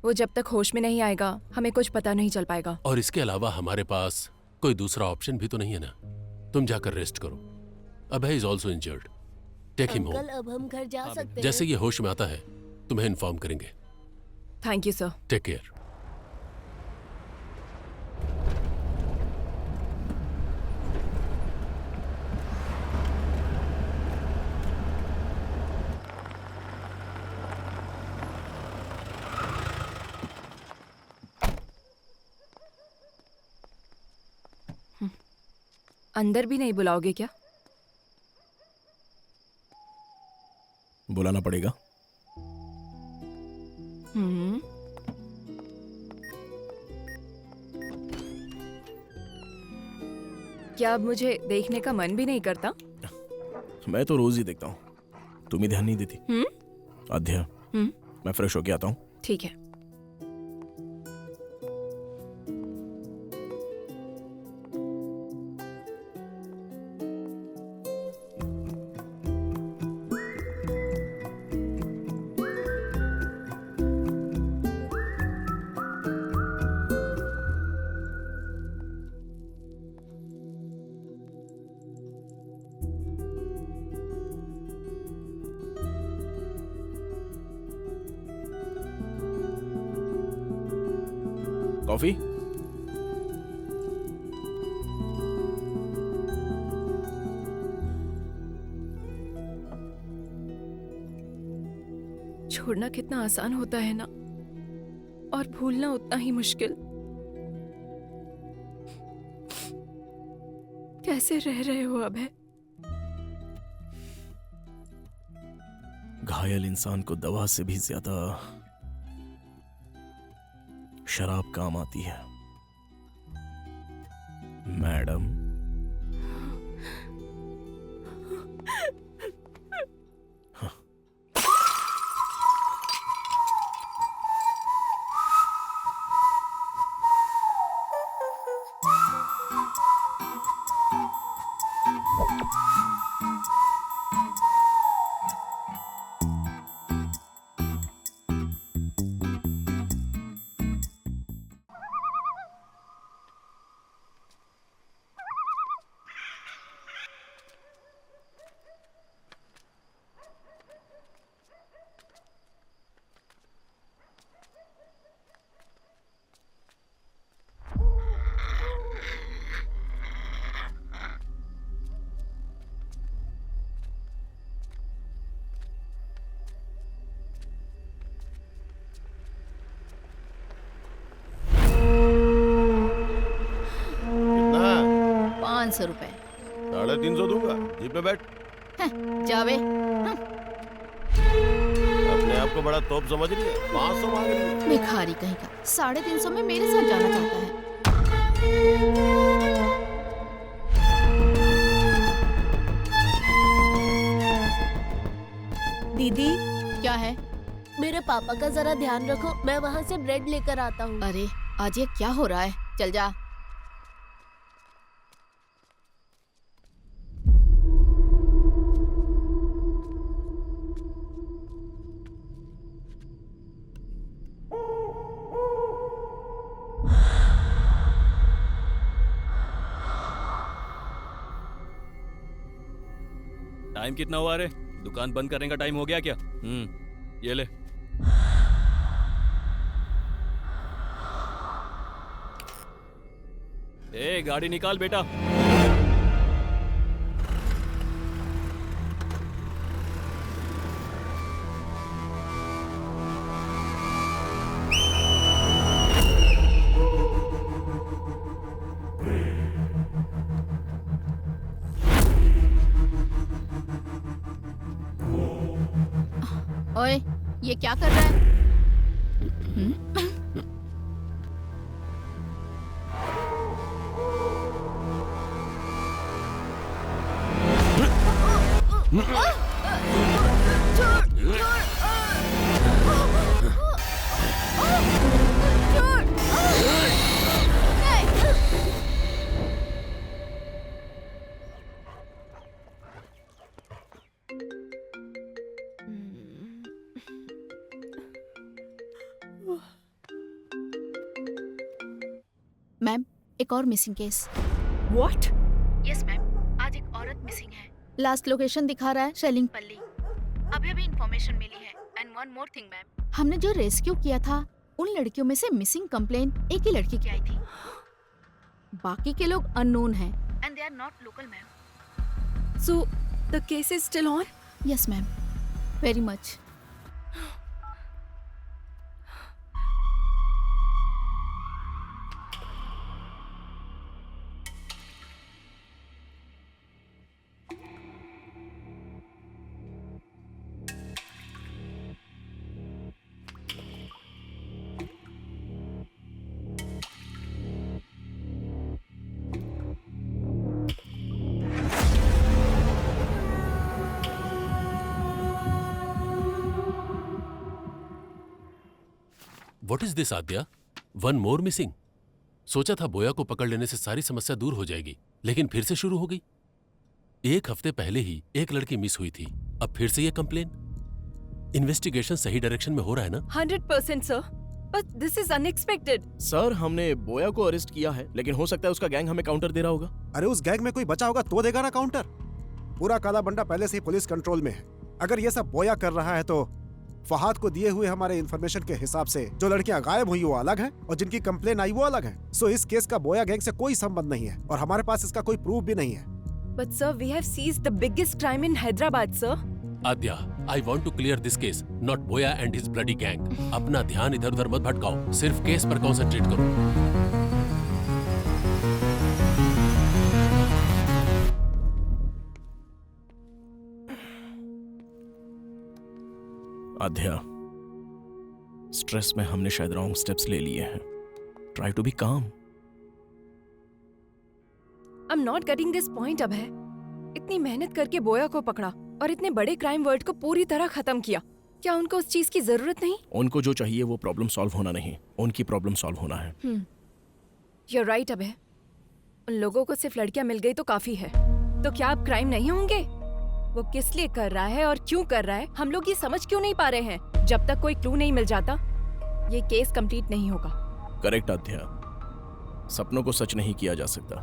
वो जब तक होश में नहीं आएगा हमें कुछ पता नहीं चल पाएगा। और इसके अलावा हमारे पास कोई दूसरा ऑप्शन भी तो नहीं है ना। तुम जाकर रेस्ट करो। Abhay is also injured, take him home. अब हम घर जा सकते हैं। जैसे ये होश में आता है तुम्हें इन्फॉर्म करेंगे। Thank you sir. Take care. अंदर भी नहीं बुलाओगे क्या? बुलाना पड़ेगा। क्या अब मुझे देखने का मन भी नहीं करता? मैं तो रोज ही देखता हूँ, तुम ही ध्यान नहीं देती। आध्या, मैं फ्रेश होके आता हूँ। ठीक है। कॉफी? छोड़ना कितना आसान होता है ना, और भूलना उतना ही मुश्किल। कैसे रह रहे हो अभय? घायल इंसान को दवा से भी ज्यादा शराब काम आती है मैडम। ₹500। 350 दूंगा। जीप में बैठ। जावे। अपने आप को बड़ा तोप समझ रही है, 500 मांग रही है। भिखारी कहीं का 350 में मेरे साथ जाना चाहता है। दीदी, क्या है? मेरे पापा का जरा ध्यान रखो, मैं वहाँ से ब्रेड लेकर आता हूँ। अरे आज ये क्या हो रहा है? चल जा। टाइम कितना हुआ रे? दुकान बंद करने का टाइम हो गया क्या? ये ले। ए गाड़ी निकाल बेटा। ओए, ये क्या कर रहा है? मैम, एक और missing case. What? Yes ma'am, आज एक औरत मिसिंग है। लास्ट लोकेशन दिखा रहा है शेलिंगपल्ली। अभी इन्फॉर्मेशन मिली है। And one more thing ma'am, हमने जो रेस्क्यू किया था उन लड़कियों में से मिसिंग कंप्लेन एक ही लड़की की आई थी। बाकी के लोग अननोन हैं and they are not local ma'am. So the case is still on? Yes ma'am, very much. What is this Aadya? One more missing? सोचा था बोया को पकड़ लेने से सारी समस्या दूर हो जाएगी, लेकिन फिर से शुरू हो गई। एक हफ्ते पहले ही एक लड़की मिस हुई थी, अब फिर से ये कंप्लेन। इन्वेस्टिगेशन सही डायरेक्शन में हो रहा है ना? 100% sir, but this is unexpected. Sir, हमने बोया को अरेस्ट किया है, लेकिन हो सकता है उसका गैंग हमें काउंटर दे रहा होगा। अरे उस गैंग में कोई बचा होगा तो देगा ना काउंटर। पूरा काला बंडा पहले से ही पुलिस कंट्रोल में है। अगर ये सब बोया कर रहा है तो फहाद को दिए हुए हमारे इंफॉर्मेशन के हिसाब से जो लड़कियां गायब हुई वो अलग हैं और जिनकी कंप्लेन आई वो अलग है। सो इस केस का बोया गैंग से कोई संबंध नहीं है और हमारे पास इसका कोई प्रूफ भी नहीं है। But sir, we have seized the biggest crime in Hyderabad sir. Aadya, I want to clear this case, not Boya and his bloody gang. अपना ध्यान इधर उधर मत भटकाओ, सिर्फ केस पर कंसंट्रेट करो। आध्या, स्ट्रेस में हमने शायद रॉन्ग स्टेप्स ले लिए हैं। ट्राई टू बी काम। I am not getting this point. अब है इतनी मेहनत करके बोया को पकड़ा और इतने बड़े क्राइम वर्ड को पूरी तरह खत्म किया। क्या उनको उस चीज की जरूरत नहीं? उनको जो चाहिए वो प्रॉब्लम सॉल्व होना नहीं, उनकी प्रॉब्लम सॉल्व होना है। You are right. अब है उन लोगों को सिर्फ लड़कियां मिल गई तो काफी है। तो क्या अब क्राइम नहीं होंगे? वो किस लिए कर रहा है और क्यों कर रहा है, हम लोग ये समझ क्यों नहीं पा रहे हैं? जब तक कोई क्लू नहीं मिल जाता ये केस कंप्लीट नहीं होगा। करेक्ट आध्या, सपनों को सच नहीं किया जा सकता,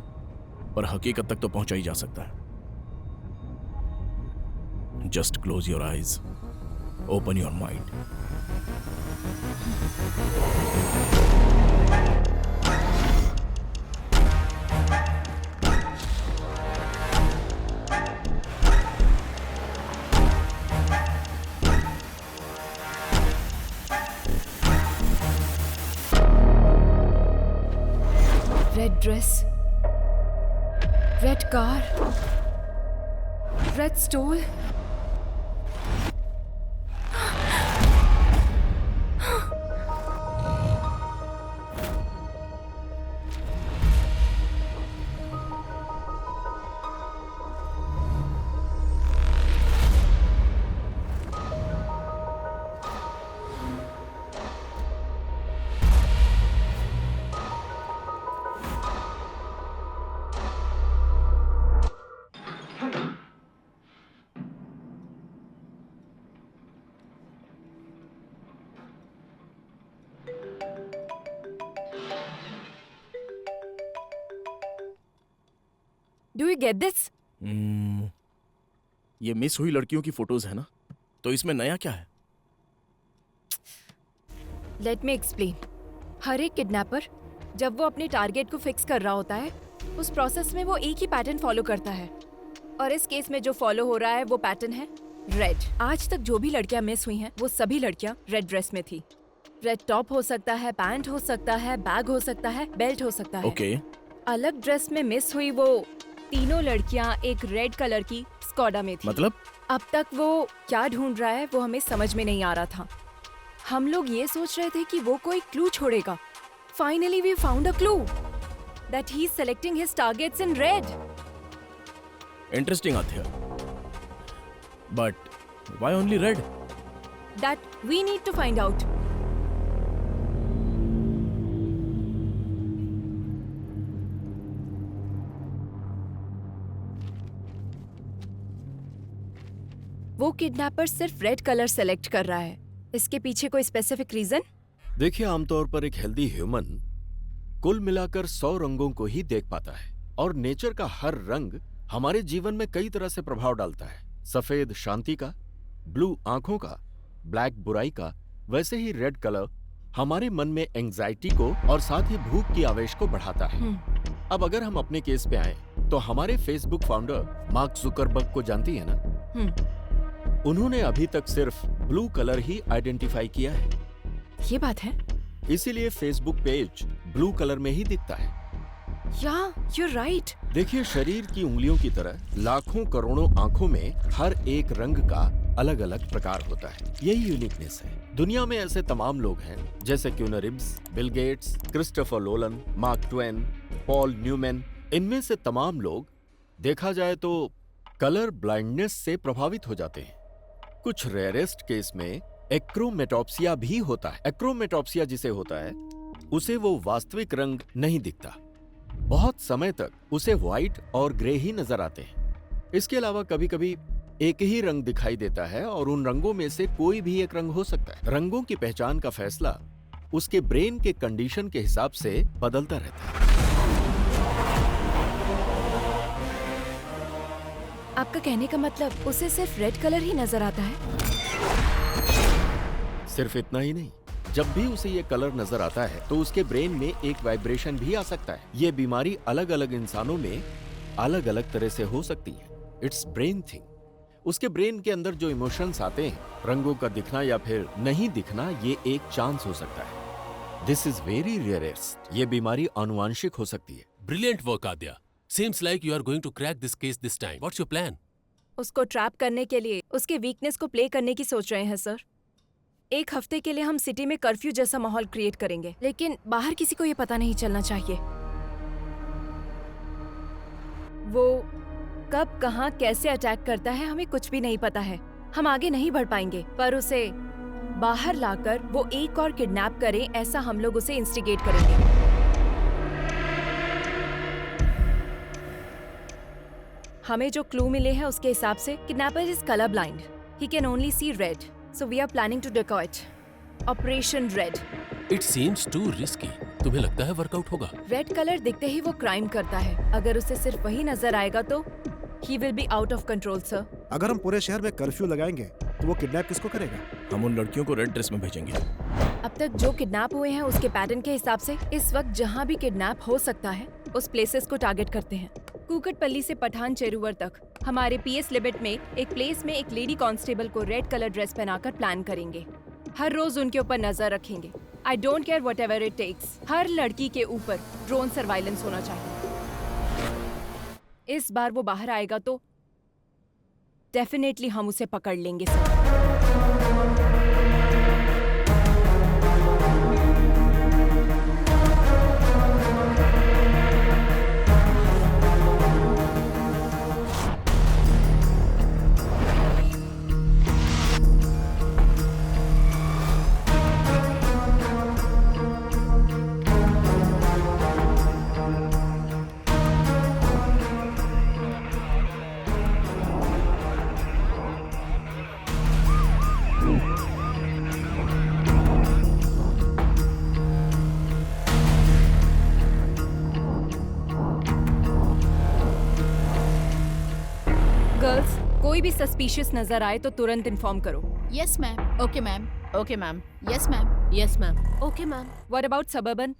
पर हकीकत तक तो पहुंचा ही जा सकता है। Just close your eyes, open your mind. Red dress, red car, red stole. Do you get this? ये मिस हुई लड़कियों की फोटोज है ना, तो इसमें नया क्या है? Let me explain. हर एक किडनैपर जब वो अपने टारगेट को फिक्स कर रहा होता है उस प्रोसेस में वो एक ही पैटर्न फॉलो करता है और इस केस में जो फॉलो हो रहा है वो पैटर्न है रेड। आज तक जो भी लड़कियां मिस हुई हैं वो सभी लड़कियां रेड ड्रेस में थी। रेड टॉप हो सकता है, पैंट हो सकता है, बैग हो सकता है, बेल्ट हो सकता है। ओके। अलग ड्रेस में मिस हुई वो तीनों लड़कियां एक रेड कलर की स्कॉडा में थी। मतलब? अब तक वो क्या ढूंढ रहा है वो हमें समझ में नहीं आ रहा था। हम लोग ये सोच रहे थे कि वो कोई क्लू छोड़ेगा। Finally we found a clue that he is selecting his targets in red. Interesting Aadhya. But why only red? That we need to find out. वो किडनैपर सिर्फ रेड कलर सेलेक्ट कर रहा है। इसके पीछे कोई स्पेसिफिक रीजन? देखिए, आमतौर पर एक हेल्दी ह्यूमन कुल मिलाकर 100 रंगों को ही देख पाता है और नेचर का हर रंग हमारे जीवन में कई तरह से प्रभाव डालता है। सफेद शांति का, ब्लू आंखों का, ब्लैक बुराई का, वैसे ही रेड कलर हमारे मन में एंजाइटी को और साथ ही भूख की आवेश को बढ़ाता है। अब अगर हम अपने केस पे आए तो हमारे फेसबुक फाउंडर मार्क जुकरबर्ग को जानती है ना? उन्होंने अभी तक सिर्फ ब्लू कलर ही आइडेंटिफाई किया है। ये बात है। इसीलिए फेसबुक पेज ब्लू कलर में ही दिखता है। you're right। देखिए, शरीर की उंगलियों की तरह लाखों करोड़ों आंखों में हर एक रंग का अलग अलग प्रकार होता है। यही यूनिकनेस है। दुनिया में ऐसे तमाम लोग हैं जैसे Keanu Reeves, Bill Gates, Christopher Nolan, Mark Twain, Paul Newman. इनमें से तमाम लोग देखा जाए तो कलर ब्लाइंडनेस से प्रभावित हो जाते हैं। कुछ रेयरेस्ट केस में एक्रोमेटॉप्सिया भी होता है। एक्रोमेटॉप्सिया जिसे होता है उसे वो वास्तविक रंग नहीं दिखता। बहुत समय तक उसे व्हाइट और ग्रे ही नजर आते हैं। इसके अलावा कभी कभी एक ही रंग दिखाई देता है और उन रंगों में से कोई भी एक रंग हो सकता है। रंगों की पहचान का फैसला उसके ब्रेन के कंडीशन के हिसाब से बदलता रहता है। आपका कहने का मतलब उसे सिर्फ रेड कलर ही नजर आता है? सिर्फ इतना ही नहीं, जब भी उसे ये कलर नजर आता है तो उसके ब्रेन में एक वाइब्रेशन भी आ सकता है। ये बीमारी अलग अलग इंसानों में अलग अलग तरह से हो सकती है। It's brain thing. उसके ब्रेन के अंदर जो इमोशंस आते हैं, रंगों का दिखना या फिर नहीं दिखना, ये एक चांस हो सकता है। This is very rarest. ये बीमारी आनुवांशिक हो सकती है। Brilliant work Aadya. Seems like you are going to crack this case this time. What's your plan? उसको ट्रैप करने के लिए उसके वीकनेस को प्ले करने की सोच रहे हैं सर। एक हफ्ते के लिए हम सिटी में कर्फ्यू जैसा माहौल क्रिएट करेंगे, लेकिन बाहर किसी को ये पता नहीं चलना चाहिए। वो कब, कहाँ, कैसे अटैक करता है हमें कुछ भी नहीं पता है। हम आगे नहीं बढ़ पाएंगे, पर उसे बाहर लाकर वो एक और किडनैप करे, ऐसा हम लोग उसे इंस्टिगेट करेंगे। हमें जो क्लू मिले हैं उसके हिसाब से kidnapper is colour blind. He can only see red, so we are planning to decoy it. Operation red. It seems too risky. तुम्हें लगता है वर्कआउट होगा? रेड कलर दिखते ही वो क्राइम करता है। अगर उसे सिर्फ वही नजर आएगा तो he will be out of control, sir। अगर हम पूरे शहर में कर्फ्यू लगाएंगे तो वो किडनैप किसको करेगा? हम उन लड़कियों को रेड ड्रेस में भेजेंगे। अब तक जो किडनैप हुए हैं उसके पैटर्न के हिसाब से इस वक्त जहाँ भी किडनैप हो सकता है उस प्लेसेस को टारगेट करते हैं। कुकटपल्ली से पठान चेरुवर तक हमारे पीएस लिमिट में एक प्लेस में एक लेडी कांस्टेबल को रेड कलर ड्रेस पहनाकर प्लान करेंगे। हर रोज उनके ऊपर नजर रखेंगे। I don't care whatever it takes. हर लड़की के ऊपर ड्रोन सर्वाइलेंस होना चाहिए। इस बार वो बाहर आएगा तो डेफिनेटली हम उसे पकड़ लेंगे सर। कोई भी सस्पिशियस नजर आए तो तुरंत इन्फॉर्म करो। Yes ma'am. Okay ma'am. Okay ma'am. Yes ma'am. Yes ma'am. Okay ma'am. What about suburban?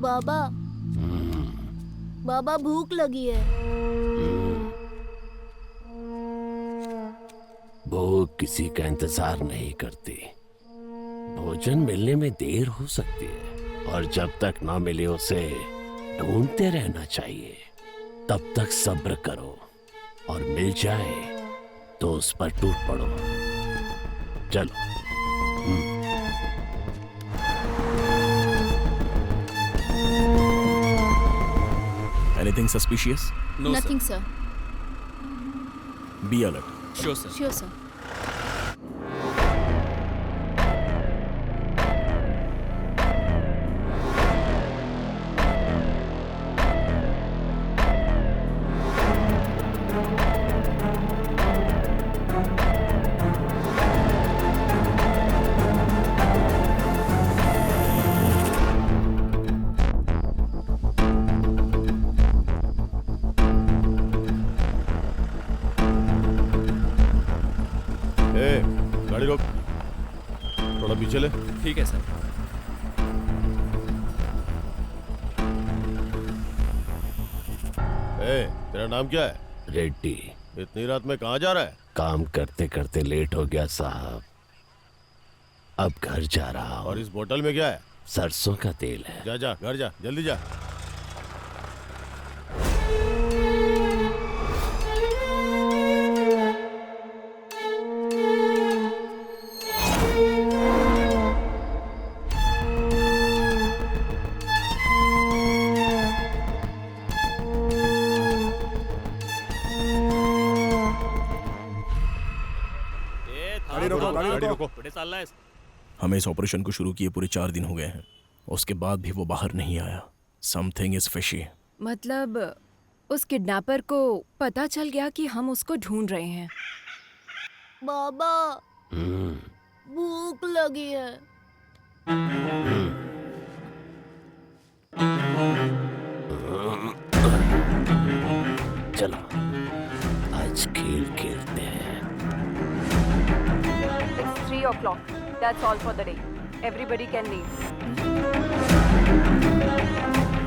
बाबा बाबा भूख लगी है। भूख किसी का इंतजार नहीं करती। भोजन मिलने में देर हो सकती है और जब तक ना मिले उसे ढूंढते रहना चाहिए। तब तक सब्र करो और मिल जाए तो उस पर टूट पड़ो। चलो। Anything suspicious? No, Nothing, sir. Be alert. Sure, sir. Sure, sir. गाड़ी रोक, थोड़ा पीछे ले। ठीक है सर। तेरा नाम क्या है? रेड्डी। इतनी रात में कहाँ जा रहा है? काम करते करते लेट हो गया साहब, अब घर जा रहा हूँ। और इस बोतल में क्या है? सरसों का तेल है। जा जा, घर जा, जल्दी जा। गाड़ी रोको। हमें इस ऑपरेशन को शुरू किए पूरे 4 दिन हो गए हैं, उसके बाद भी वो बाहर नहीं आया। Something is fishy. मतलब उस किडनैपर को पता चल गया कि हम उसको ढूंढ रहे हैं। बाबा भूख लगी है। चलो आज खेल खेलते हैं। It's 3 o'clock. That's all for the day. Everybody can leave.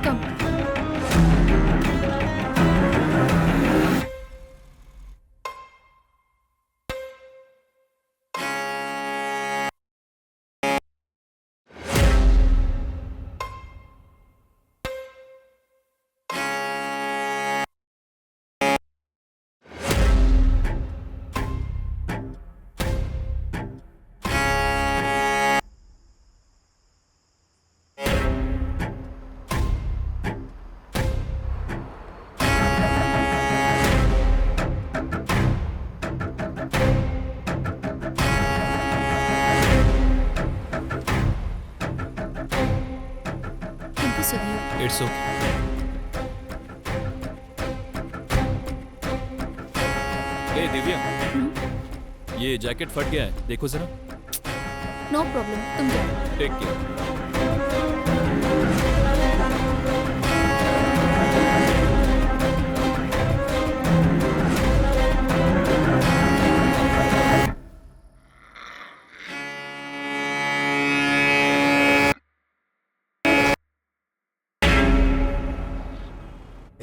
Come. It's okay. ए दिव्या, ये जैकेट फट गया है, देखो जरा। नो प्रॉब्लम, तुम जाओ। Take care.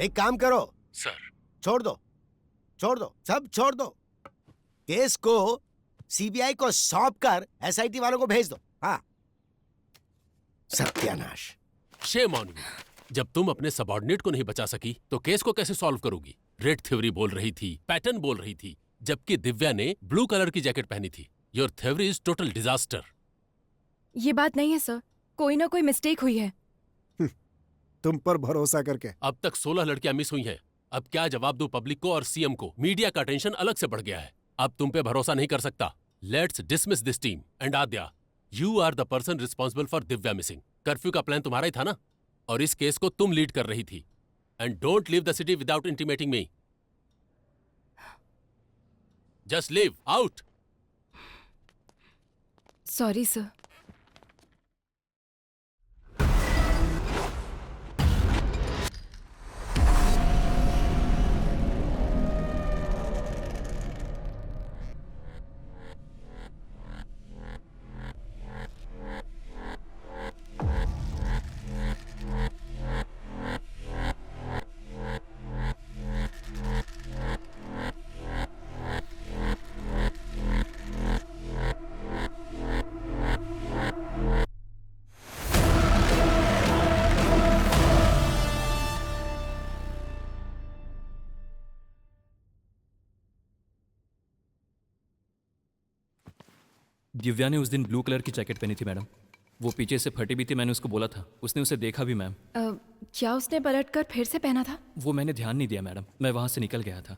एक काम करो सर। छोड़ दो सब छोड़ दो। केस को सीबीआई को सौंप कर एसआईटी वालों को भेज दो। हाँ, सत्यानाश। Shame on you. जब तुम अपने सबऑर्डिनेट को नहीं बचा सकी तो केस को कैसे सॉल्व करोगी? रेड थ्योरी बोल रही थी, पैटर्न बोल रही थी, जबकि दिव्या ने ब्लू कलर की जैकेट पहनी थी। Your theory is total disaster. ये बात नहीं है सर, कोई ना कोई मिस्टेक हुई है। तुम पर भरोसा करके। अब तक 16 लड़कियां मिस हुई हैं। अब क्या जवाब दूं पब्लिक को और सीएम को? मीडिया का टेंशन अलग से बढ़ गया है। अब तुम पे भरोसा नहीं कर सकता। Let's dismiss this team. And Aadya, you are the person responsible for Divya missing. Curfew का प्लान तुम्हारा ही था ना, और इस केस को तुम लीड कर रही थी। And don't leave the city without intimating me. Just leave out. Sorry sir. Divya ने उस दिन ब्लू कलर की जैकेट पहनी थी मैडम। वो पीछे से फटी भी थी, मैंने उसको बोला था, उसने उसे देखा भी मैम। क्या उसने पलटकर फिर से पहना था? वो मैंने ध्यान नहीं दिया मैडम, मैं वहाँ से निकल गया था।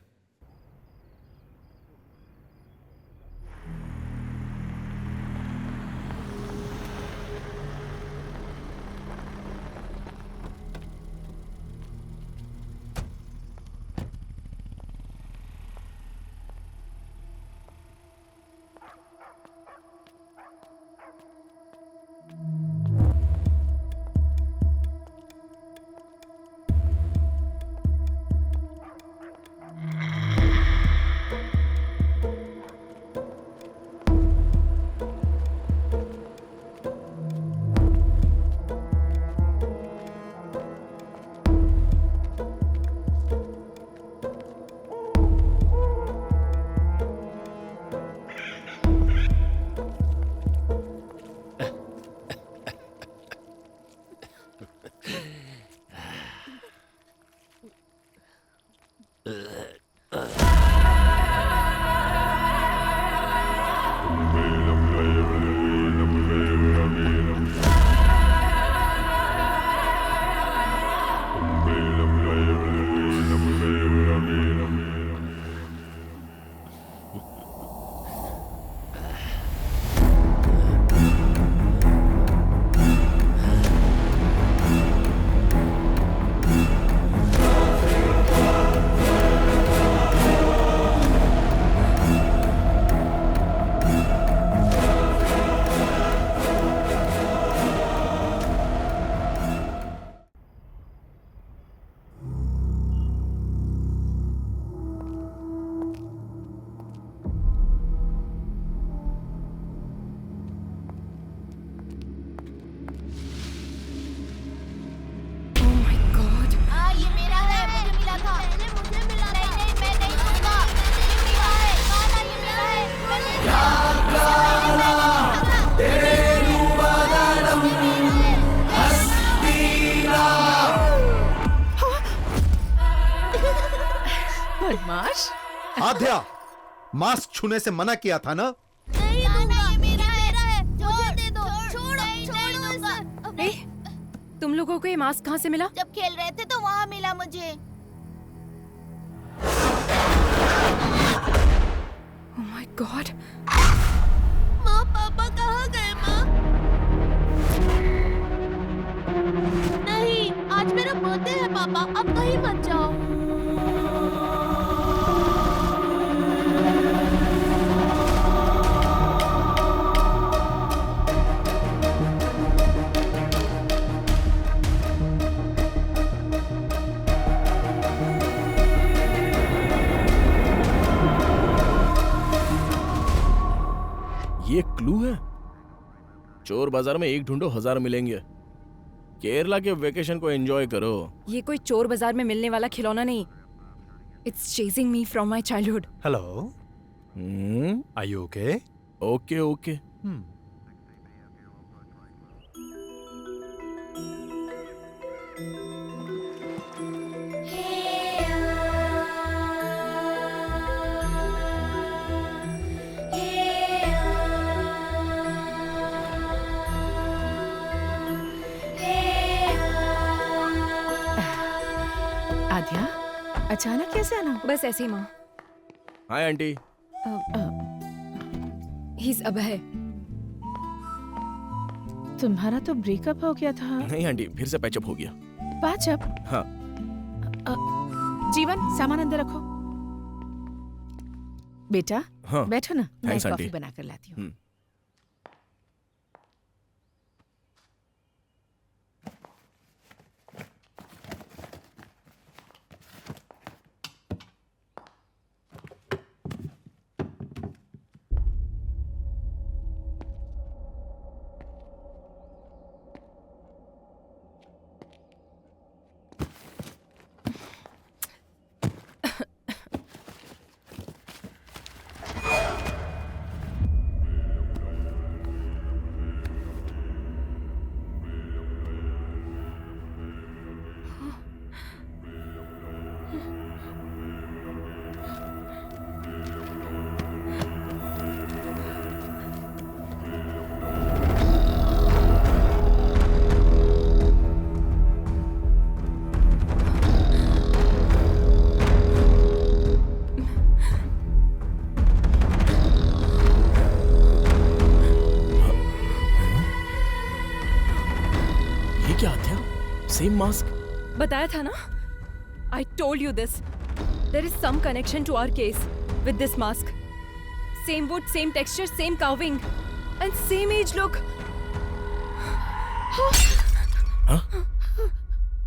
बदमाश। आध्या, मास्क छूने से मना किया था ना? तुम लोगों को ये मास्क कहाँ से मिला? जब खेल रहे थे तो वहाँ मिला मुझे। Oh my God! माँ, पापा कहाँ गए माँ? नहीं, आज मेरा बर्थडे है पापा, अब कहीं मत जाओ। ये क्लू है? चोर बाजार में एक ढूंढो 1000 मिलेंगे। केरला के वेकेशन को एंजॉय करो। ये कोई चोर बाजार में मिलने वाला खिलौना नहीं। It's chasing me from my childhood. Hello. Are you okay? Okay, okay. आध्या, अचानक कैसे आना? बस ऐसे ही माँ। Hi aunty. He's अभय। तुम्हारा तो ब्रेकअप हो गया था। नहीं आंटी, फिर से पैचअप हो गया। पैचअप? हाँ। जीवन, सामान अंदर रखो। बेटा, हाँ। बैठो ना, मैं थैंक्स कॉफी आंटी। बना कर लाती हूँ। Same mask. बताया था ना, I told you this. There is some connection to our case with this mask. Same wood, same texture, same carving and same age look.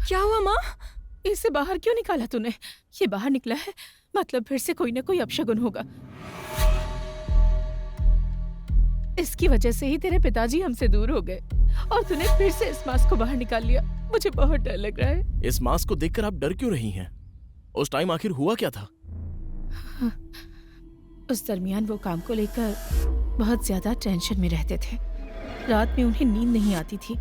क्या हुआ माँ? इसे बाहर क्यों निकाला तूने? ये बाहर निकला है मतलब फिर से कोई ना कोई अपशगुन होगा। इसकी वजह से ही तेरे पिताजी हमसे दूर हो गए और तूने फिर से इस मास्क को बाहर निकाल लिया। मुझे बहुत डर लग रहा है। इस मास्क को देखकर आप डर क्यों रही हैं? उस टाइम आखिर हुआ क्या था? उस दरमियान वो काम को लेकर बहुत ज्यादा टेंशन में रहते थे। रात में उन्हें नींद नहीं आती थी।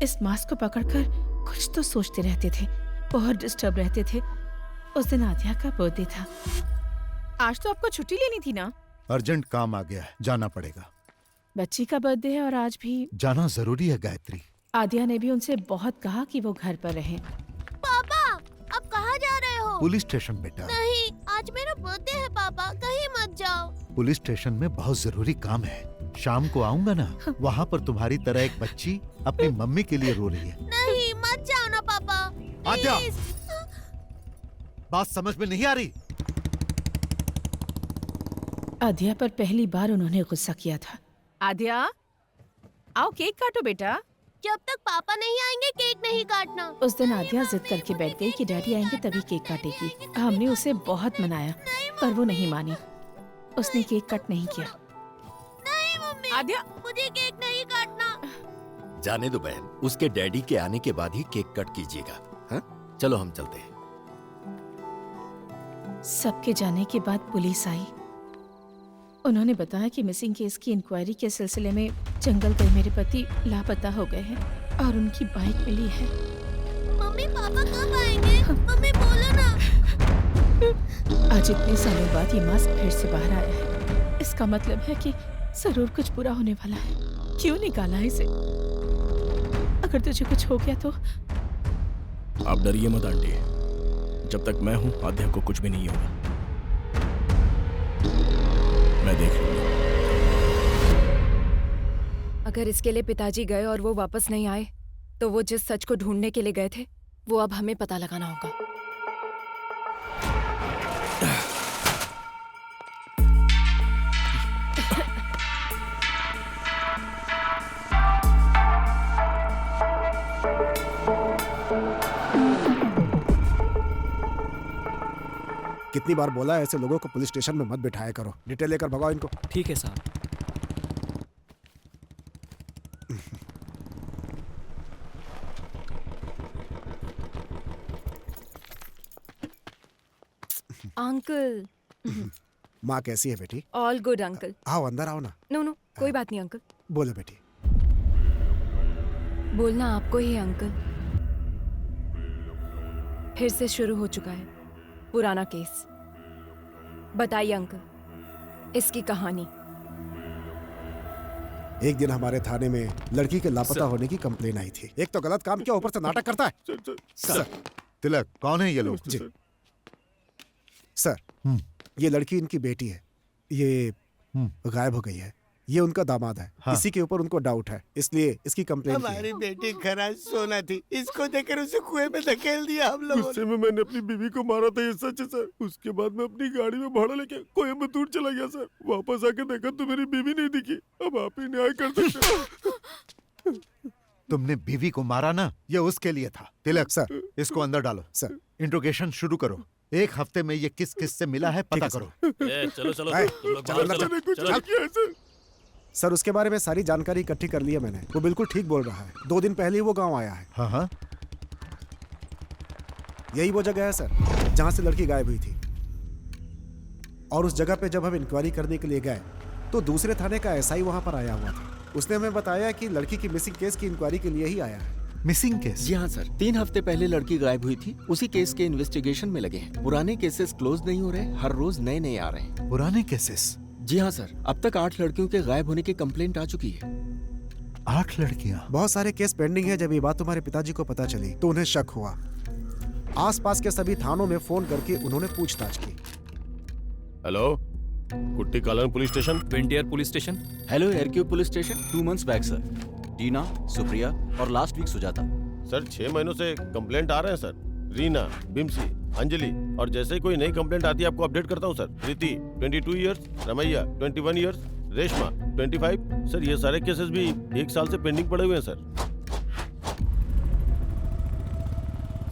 इस मास्क को पकड़कर कुछ तो सोचते रहते थे, बहुत डिस्टर्ब रहते थे। उस दिन आद्या का बर्थडे था। आज तो आपको छुट्टी लेनी थी ना? अर्जेंट काम आ गया है, जाना पड़ेगा। बच्ची का बर्थडे है और आज भी जाना जरूरी है गायत्री। आद्या ने भी उनसे बहुत कहा कि वो घर पर रहें। पापा, अब कहाँ जा रहे हो? पुलिस स्टेशन बेटा। नहीं, आज मेरा बर्थडे है पापा, कहीं मत जाओ। पुलिस स्टेशन में बहुत जरूरी काम है। शाम को आऊंगा ना, वहाँ पर तुम्हारी तरह एक बच्ची अपनी मम्मी के लिए रो रही है। नहीं, मत जाओ ना पापा। आद्या, बात समझ में नहीं आ रही? आद्या पर पहली बार उन्होंने गुस्सा किया था। आद्या, आओ केक काटो बेटा। जब तक पापा नहीं आएंगे केक नहीं काटना। उस दिन आद्या जिद करके बैठ गई कि डैडी आएंगे तभी केक काटेगी। हमने उसे बहुत मनाया पर वो नहीं मानी। उसने केक कट नहीं किया। नहीं मम्मी, आद्या, मुझे केक नहीं काटना। जाने दो बहन, उसके डैडी के आने के बाद ही केक कट कीजिएगा। हाँ, चलो हम चलते हैं। सबके जाने के बाद पुलिस आई। उन्होंने बताया कि मिसिंग केस की इंक्वायरी के सिलसिले में जंगल गए मेरे पति लापता हो गए हैं और उनकी बाइक मिली है। मम्मी, पापा कब आएंगे? मम्मी बोलो ना। आज इतने सालों बाद ये मास्क फिर से बाहर आया है। इसका मतलब है कि जरूर कुछ बुरा होने वाला है। क्यों निकाला इसे? अगर तुझे कुछ हो गया तो? आप डरिए मत आंटी, जब तक मैं हूँ आद्या को कुछ भी नहीं होगा। मैं देख लूंगा। अगर इसके लिए पिताजी गए और वो वापस नहीं आए तो वो जिस सच को ढूंढने के लिए गए थे वो अब हमें पता लगाना होगा। कितनी बार बोला है ऐसे लोगों को पुलिस स्टेशन में मत बिठाया करो। डिटेल लेकर भगाओ इनको। ठीक है साहब। अंकल। माँ कैसी है बेटी? All good uncle. आओ अंदर आओ ना। नो नो, कोई बात नहीं अंकल। बोलो बेटी। बोलना आपको ही है अंकल। फिर से शुरू हो चुका है पुराना केस। बताइए अंकल, इसकी कहानी। एक दिन हमारे थाने में लड़की के लापता होने की कंप्लेन आई थी। एक तो गलत काम किया, ऊपर से नाटक करता है। सर, तिलक, कौन है ये लोग? जी सर, ये लड़की इनकी बेटी है। ये गायब हो गई है। ये उनका दामाद है। हाँ। इसी के ऊपर उनको डाउट है, इसलिए इसकी कंप्लेन की है। हमारी बेटी खराज सोना थी, इसको देखकर उसे कुएं में धकेल दिया हम लोगों गुस्से में मैंने अपनी बीवी को मारा था, ये सच है सर। उसके बाद मैं अपनी गाड़ी में भाड़ा लेके कोयम्बतूर चला गया सर। वापस आके देखा तो मेरी बीवी नहीं दिखी। अब आप ही न्याय कर सकते हैं। तुमने बीवी को मारा ना, ये उसके लिए था। तिलक सर, इसको अंदर डालो। सर, इंट्रोगेशन शुरू करो। एक हफ्ते में ये किस किस से मिला है पता करो। चलो चलो सर, उसके बारे में सारी जानकारी इकट्ठी कर ली है मैंने। वो बिल्कुल ठीक बोल रहा है। 2 दिन पहले ही वो गांव आया है। हाँ हाँ, यही वो जगह है सर जहां से लड़की गायब हुई थी। और उस जगह पे जब हम इंक्वायरी करने के लिए गए तो दूसरे थाने का एसआई वहां पर आया हुआ था। उसने हमें बताया कि लड़की की मिसिंग केस की इंक्वायरी के लिए ही आया है। Missing case? जी हाँ सर, 3 हफ्ते पहले लड़की गायब हुई थी। उसी केस के इन्वेस्टिगेशन में लगे हैं। पुराने केसेस क्लोज नहीं हो रहे, हर रोज नए नए आ रहे हैं। पुराने केसेस? जी हाँ सर, अब तक 8 लड़कियों के गायब होने की कंप्लेंट आ चुकी है। 8 लड़कियां? बहुत सारे केस पेंडिंग है। जब ये बात तुम्हारे पिताजी को पता चली तो उन्हें शक हुआ। आसपास के सभी थानों में फोन करके उन्होंने पूछताछ की। हेलो, कुट्टी कालन पुलिस स्टेशन। वेंटियर पुलिस स्टेशन। हेलो, एयरक्यू police station. 2 months back sir, Tina, Supriya और लास्ट वीक सुजाता। सर 6 महीनों से कंप्लेंट आ रहे हैं सर। रीना, बिम्सी, अंजलि और जैसे ही कोई नई कंप्लेंट आती है आपको अपडेट करता हूँ sir. Preeti 22 years, Ramaiah 21 years, Reshma 25। Sir ये सारे केसेस भी 1 साल से पेंडिंग पड़े हुए हैं सर।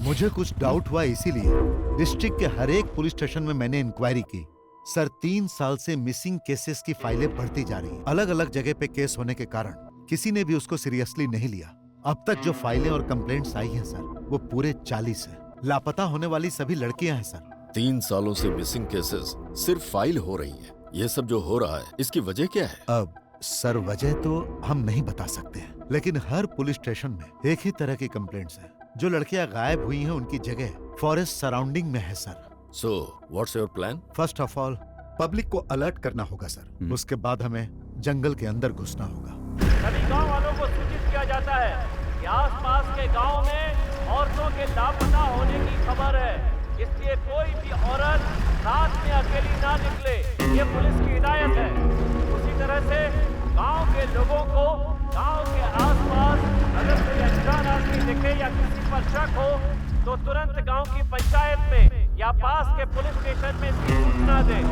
मुझे कुछ डाउट हुआ, इसीलिए डिस्ट्रिक्ट के हर एक पुलिस स्टेशन में मैंने इंक्वायरी की। सर 3 साल से मिसिंग केसेस की फाइलें बढ़ती जा रही हैं। अलग अलग जगह पे केस होने के कारण किसी ने भी उसको सीरियसली नहीं लिया। अब तक जो फाइलें और कंप्लेंट्स आई हैं सर, वो पूरे 40 है। लापता होने वाली सभी लड़कियां हैं सर। 3 सालों से मिसिंग केसेस सिर्फ फाइल हो रही हैं। ये सब जो हो रहा है, इसकी वजह क्या है? अब सर वजह तो हम नहीं बता सकते हैं, लेकिन हर पुलिस स्टेशन में एक ही तरह की कंप्लेंट्स हैं। जो लड़कियां गायब हुई हैं उनकी जगह फॉरेस्ट सराउंडिंग में है sir. So what's your plan? First of all public को अलर्ट करना होगा सर। उसके बाद हमें जंगल के अंदर घुसना होगा। सभी गांव वालों को सूचित किया जाता है कि आसपास के गांव में औरतों के लापता होने की खबर है, इसलिए कोई भी औरत रात में अकेली ना निकले, ये पुलिस की हिदायत है। उसी तरह से गांव के लोगों को गांव के आसपास अगर कोई अनजान आदमी दिखे या किसी पर शक हो तो तुरंत गांव की पंचायत में या पास के पुलिस स्टेशन में इसकी सूचना दें।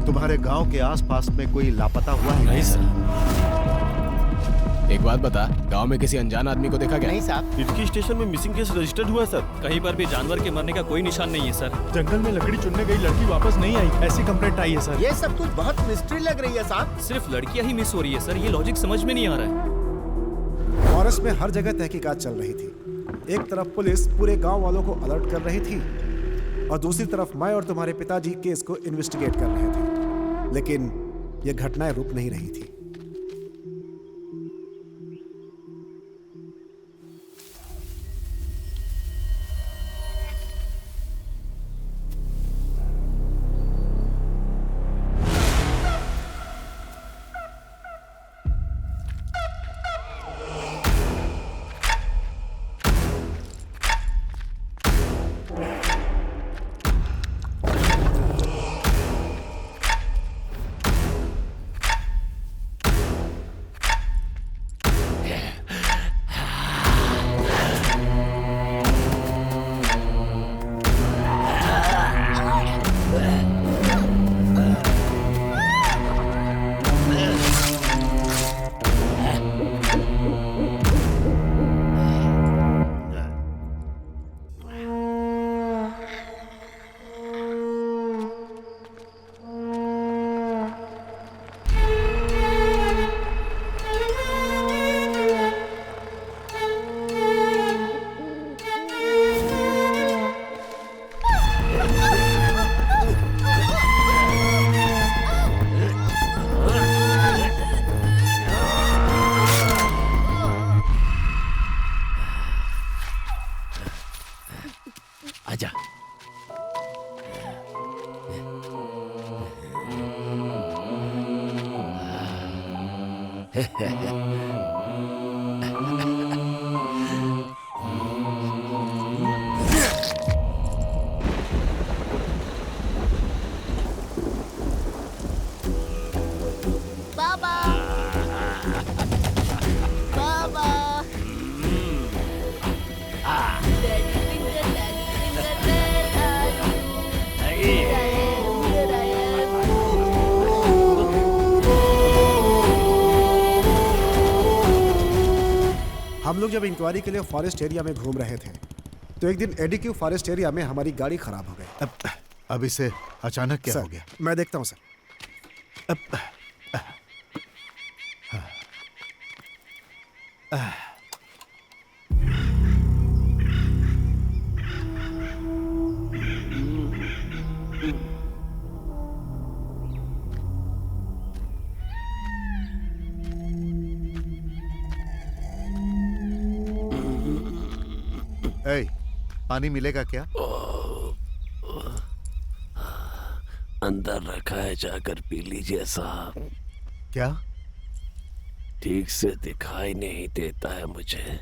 तुम्हारे गांव के आसपास में कोई लापता हुआ है? नहीं सर। एक बात बता, गांव में किसी अनजान आदमी को देखा क्या? नहीं साहब। इटकी स्टेशन में मिसिंग केस रजिस्टर्ड हुआ सर। कहीं पर भी जानवर के मरने का कोई निशान नहीं है सर। जंगल में लकड़ी चुनने गई लड़की वापस नहीं आई, ऐसी कंप्लेंट आई है सर। ये सब कुछ बहुत मिस्ट्री लग रही है साहब। सिर्फ लड़कियां ही मिस हो रही है सर, ये लॉजिक समझ में नहीं आ रहा है। फॉरेस्ट में हर जगह तहकीकात चल रही थी। एक तरफ पुलिस पूरे गांव वालों को अलर्ट कर रही थी और दूसरी तरफ मैं और तुम्हारे पिताजी केस को इन्वेस्टिगेट कर रहे थे, लेकिन ये घटनाएं रुक नहीं रही थी। हम लोग जब इंक्वायरी के लिए फॉरेस्ट एरिया में घूम रहे थे तो एक दिन एडीक्यू फॉरेस्ट एरिया में हमारी गाड़ी खराब हो गई। अब इसे अचानक क्या हो गया? मैं देखता हूं सर। पानी मिलेगा क्या? अंदर रखा है, जाकर पी लीजिए साहब। क्या? ठीक से दिखाई नहीं देता है मुझे।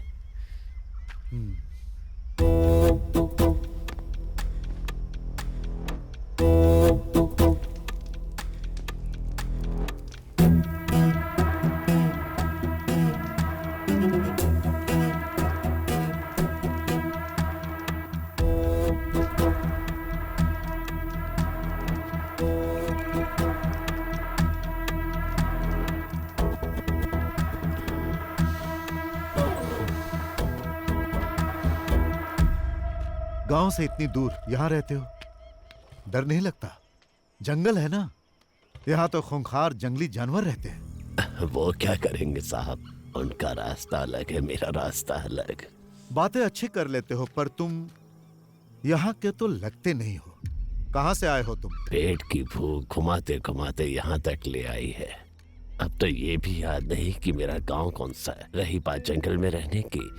गांव से इतनी दूर यहाँ रहते हो, डर नहीं लगता? जंगल है ना, यहाँ तो खूंखार जंगली जानवर रहते हैं। वो क्या करेंगे साहब, उनका रास्ता अलग है, मेरा रास्ता अलग। बातें अच्छी कर लेते हो, पर तुम यहाँ के तो लगते नहीं हो। कहाँ से आए हो तुम? पेट की भूख घुमाते घुमाते यहाँ तक ले आई है। अब तो ये भी याद नहीं कि मेरा गांव कौन सा है। रही बात जंगल में रहने की,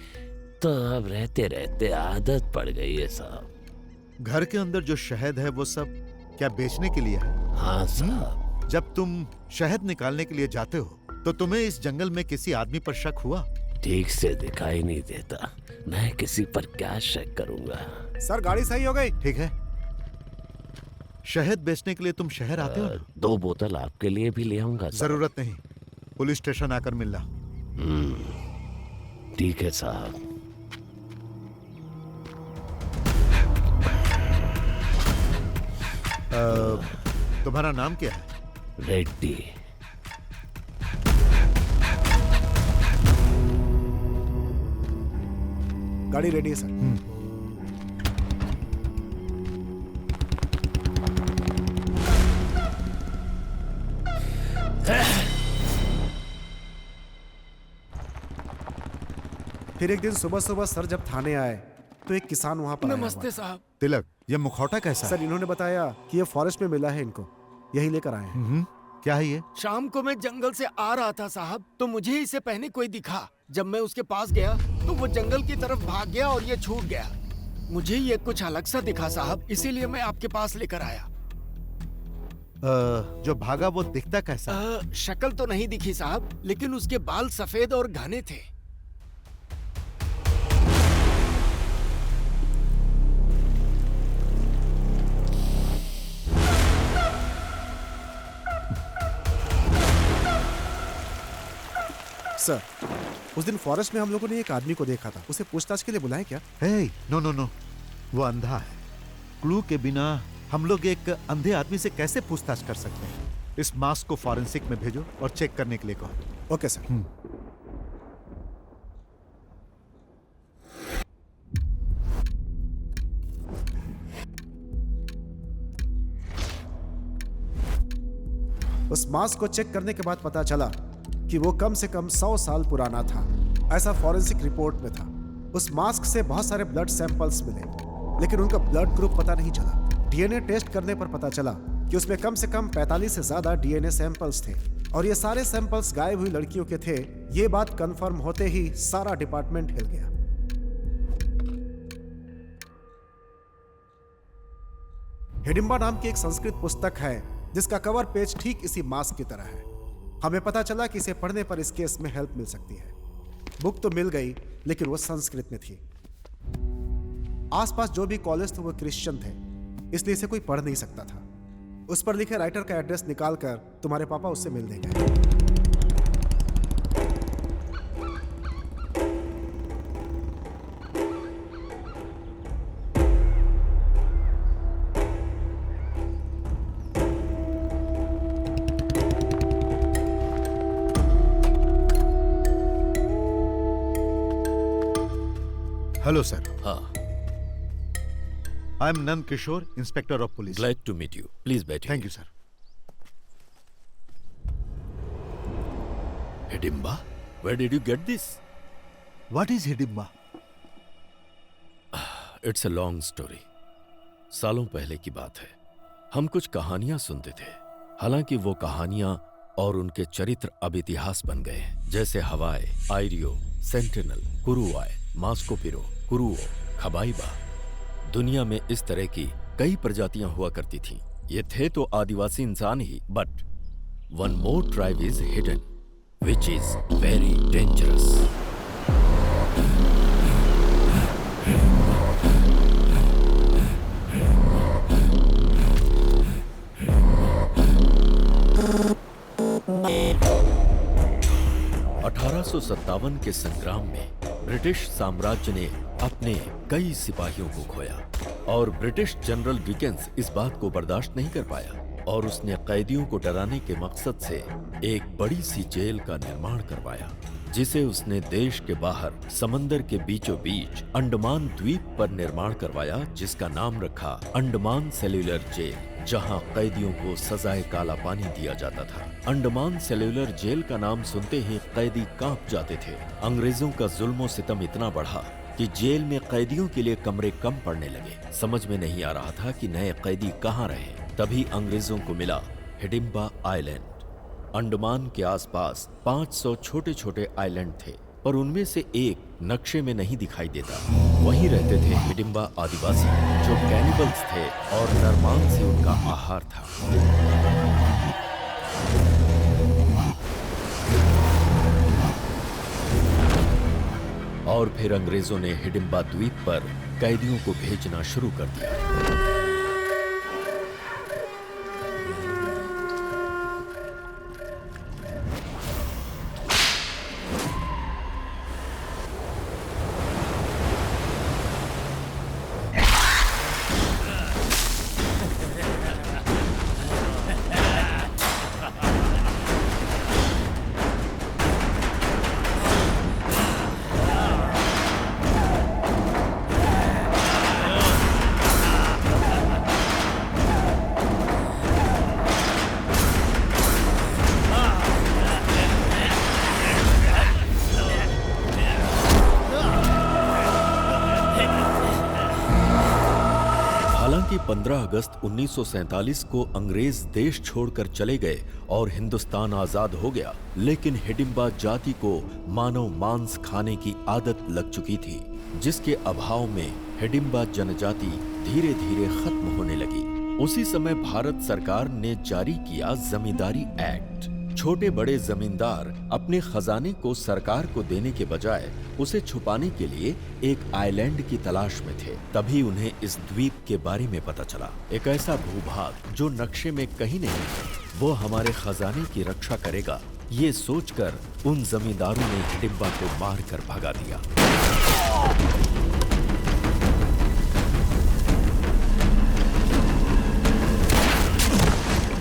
तो अब रहते रहते आदत पड़ गई है साहब। घर के अंदर जो शहद है वो सब क्या बेचने के लिए है? हाँ साहब। जब तुम शहद निकालने के लिए जाते हो तो तुम्हें इस जंगल में किसी आदमी पर शक हुआ? ठीक से दिखाई नहीं देता, मैं किसी पर क्या शक करूंगा। सर गाड़ी सही हो गई। ठीक है, शहद बेचने के लिए तुम शहर आते हो ना? 2 बोतल आपके लिए भी ले आऊंगा। जरूरत नहीं, पुलिस स्टेशन आकर मिलना। ठीक है साहब। तुम्हारा नाम क्या है? रेड्डी। गाड़ी रेडी है सर। फिर एक दिन सुबह सुबह सर जब थाने आए तो एक किसान वहां पर नमस्ते साहब। तिलक, ये मुखौटा कैसा सर? इन्होंने बताया कि ये फॉरेस्ट में मिला है इनको, यही लेकर आए हैं। क्या है ये? शाम को मैं जंगल से आ रहा था साहब, तो मुझे इसे पहने कोई दिखा। जब मैं उसके पास गया तो वो जंगल की तरफ भाग गया और ये छूट गया। मुझे ये कुछ अलग सा दिखा साहब, इसीलिए मैं आपके पास लेकर आया। जो भागा वो दिखता कैसा? शक्ल तो नहीं दिखी साहब, लेकिन उसके बाल सफेद और घने थे। सर, उस दिन फॉरेस्ट में हम लोगों ने एक आदमी को देखा था, उसे पूछताछ के लिए बुलाएं क्या? नो, वो अंधा है। क्लू के बिना हम लोग एक अंधे आदमी से कैसे पूछताछ कर सकते हैं? इस मास्क को फॉरेंसिक में भेजो और चेक करने के लिए कहो। Okay sir. उस मास्क को चेक करने के बाद पता चला कि वो कम से कम 100 साल पुराना था, ऐसा फॉरेंसिक रिपोर्ट में था। उस मास्क से बहुत सारे ब्लड सैंपल्स मिले, लेकिन उनका ब्लड ग्रुप पता नहीं चला। डीएनए टेस्ट करने पर पता चला कि उसमें कम से कम 45 से ज्यादा डीएनए सैंपल्स थे और ये सारे सैंपल्स गायब हुई लड़कियों के थे। ये बात कंफर्म होते ही सारा डिपार्टमेंट हिल गया। हिडिंबा नाम की एक संस्कृत पुस्तक है जिसका कवर पेज ठीक इसी मास्क की तरह है। हमें पता चला कि इसे पढ़ने पर इस केस में हेल्प मिल सकती है। बुक तो मिल गई, लेकिन वो संस्कृत में थी। आसपास जो भी कॉलेज थे वो क्रिश्चियन थे, इसलिए इसे कोई पढ़ नहीं सकता था। उस पर लिखे राइटर का एड्रेस निकालकर तुम्हारे पापा उससे मिल देंगे। Hello sir. हाँ। I am Nand Kishore, inspector of police. Glad to meet you. Please बैठिए। Thank you sir. Hidimba, where did you get this? What is Hidimba? It's a long story. सालों पहले की बात है। हम कुछ कहानियां सुनते थे, हालांकि वो कहानियां और उनके चरित्र अब इतिहास बन गए हैं, जैसे हवाई, आयरियो, सेंटिनल, कुरुआय, मास्कोपिरो, कुरुओ, खबाइबा। दुनिया में इस तरह की कई प्रजातियां हुआ करती थीं। ये थे तो आदिवासी इंसान ही, but one more tribe is hidden, which is very dangerous. सत्तावन के संग्राम में ब्रिटिश साम्राज्य ने अपने कई सिपाहियों को खोया और ब्रिटिश जनरल डिकेंस इस बात को बर्दाश्त नहीं कर पाया और उसने कैदियों को डराने के मकसद से एक बड़ी सी जेल का निर्माण करवाया। जिसे उसने देश के बाहर समंदर के बीचों बीच अंडमान द्वीप पर निर्माण करवाया, जिसका नाम रखा अंडमान सेल्यूलर जेल, जहां कैदियों को सजाए काला पानी दिया जाता था। अंडमान सेल्यूलर जेल का नाम सुनते ही कैदी कांप जाते थे। अंग्रेजों का जुल्म सितम इतना बढ़ा कि जेल में कैदियों के लिए कमरे कम पड़ने लगे। समझ में नहीं आ रहा था कि नए कैदी कहाँ रहे। तभी अंग्रेजों को मिला हिडिंबा आइलैंड। अंडमान के आसपास 500 छोटे छोटे आइलैंड थे, पर उनमें से एक नक्शे में नहीं दिखाई देता। वहीं रहते थे हिडिंबा आदिवासी, जो कैनिबल्स थे और नरमांस से उनका आहार था। और फिर अंग्रेजों ने हिडिंबा द्वीप पर कैदियों को भेजना शुरू कर दिया। हालांकि 15 अगस्त 1947 को अंग्रेज देश छोड़कर चले गए और हिंदुस्तान आजाद हो गया, लेकिन हिडिंबा जाति को मानव मांस खाने की आदत लग चुकी थी, जिसके अभाव में हिडिंबा जनजाति धीरे धीरे खत्म होने लगी। उसी समय भारत सरकार ने जारी किया जमींदारी एक्ट। छोटे बड़े जमींदार अपने खजाने को सरकार को देने के बजाय उसे छुपाने के लिए एक आइलैंड की तलाश में थे। तभी उन्हें इस द्वीप के बारे में पता चला। एक ऐसा भूभाग जो नक्शे में कहीं नहीं है, वो हमारे खजाने की रक्षा करेगा। ये सोचकर उन जमींदारों ने हिडिंबा को मारकर भगा दिया।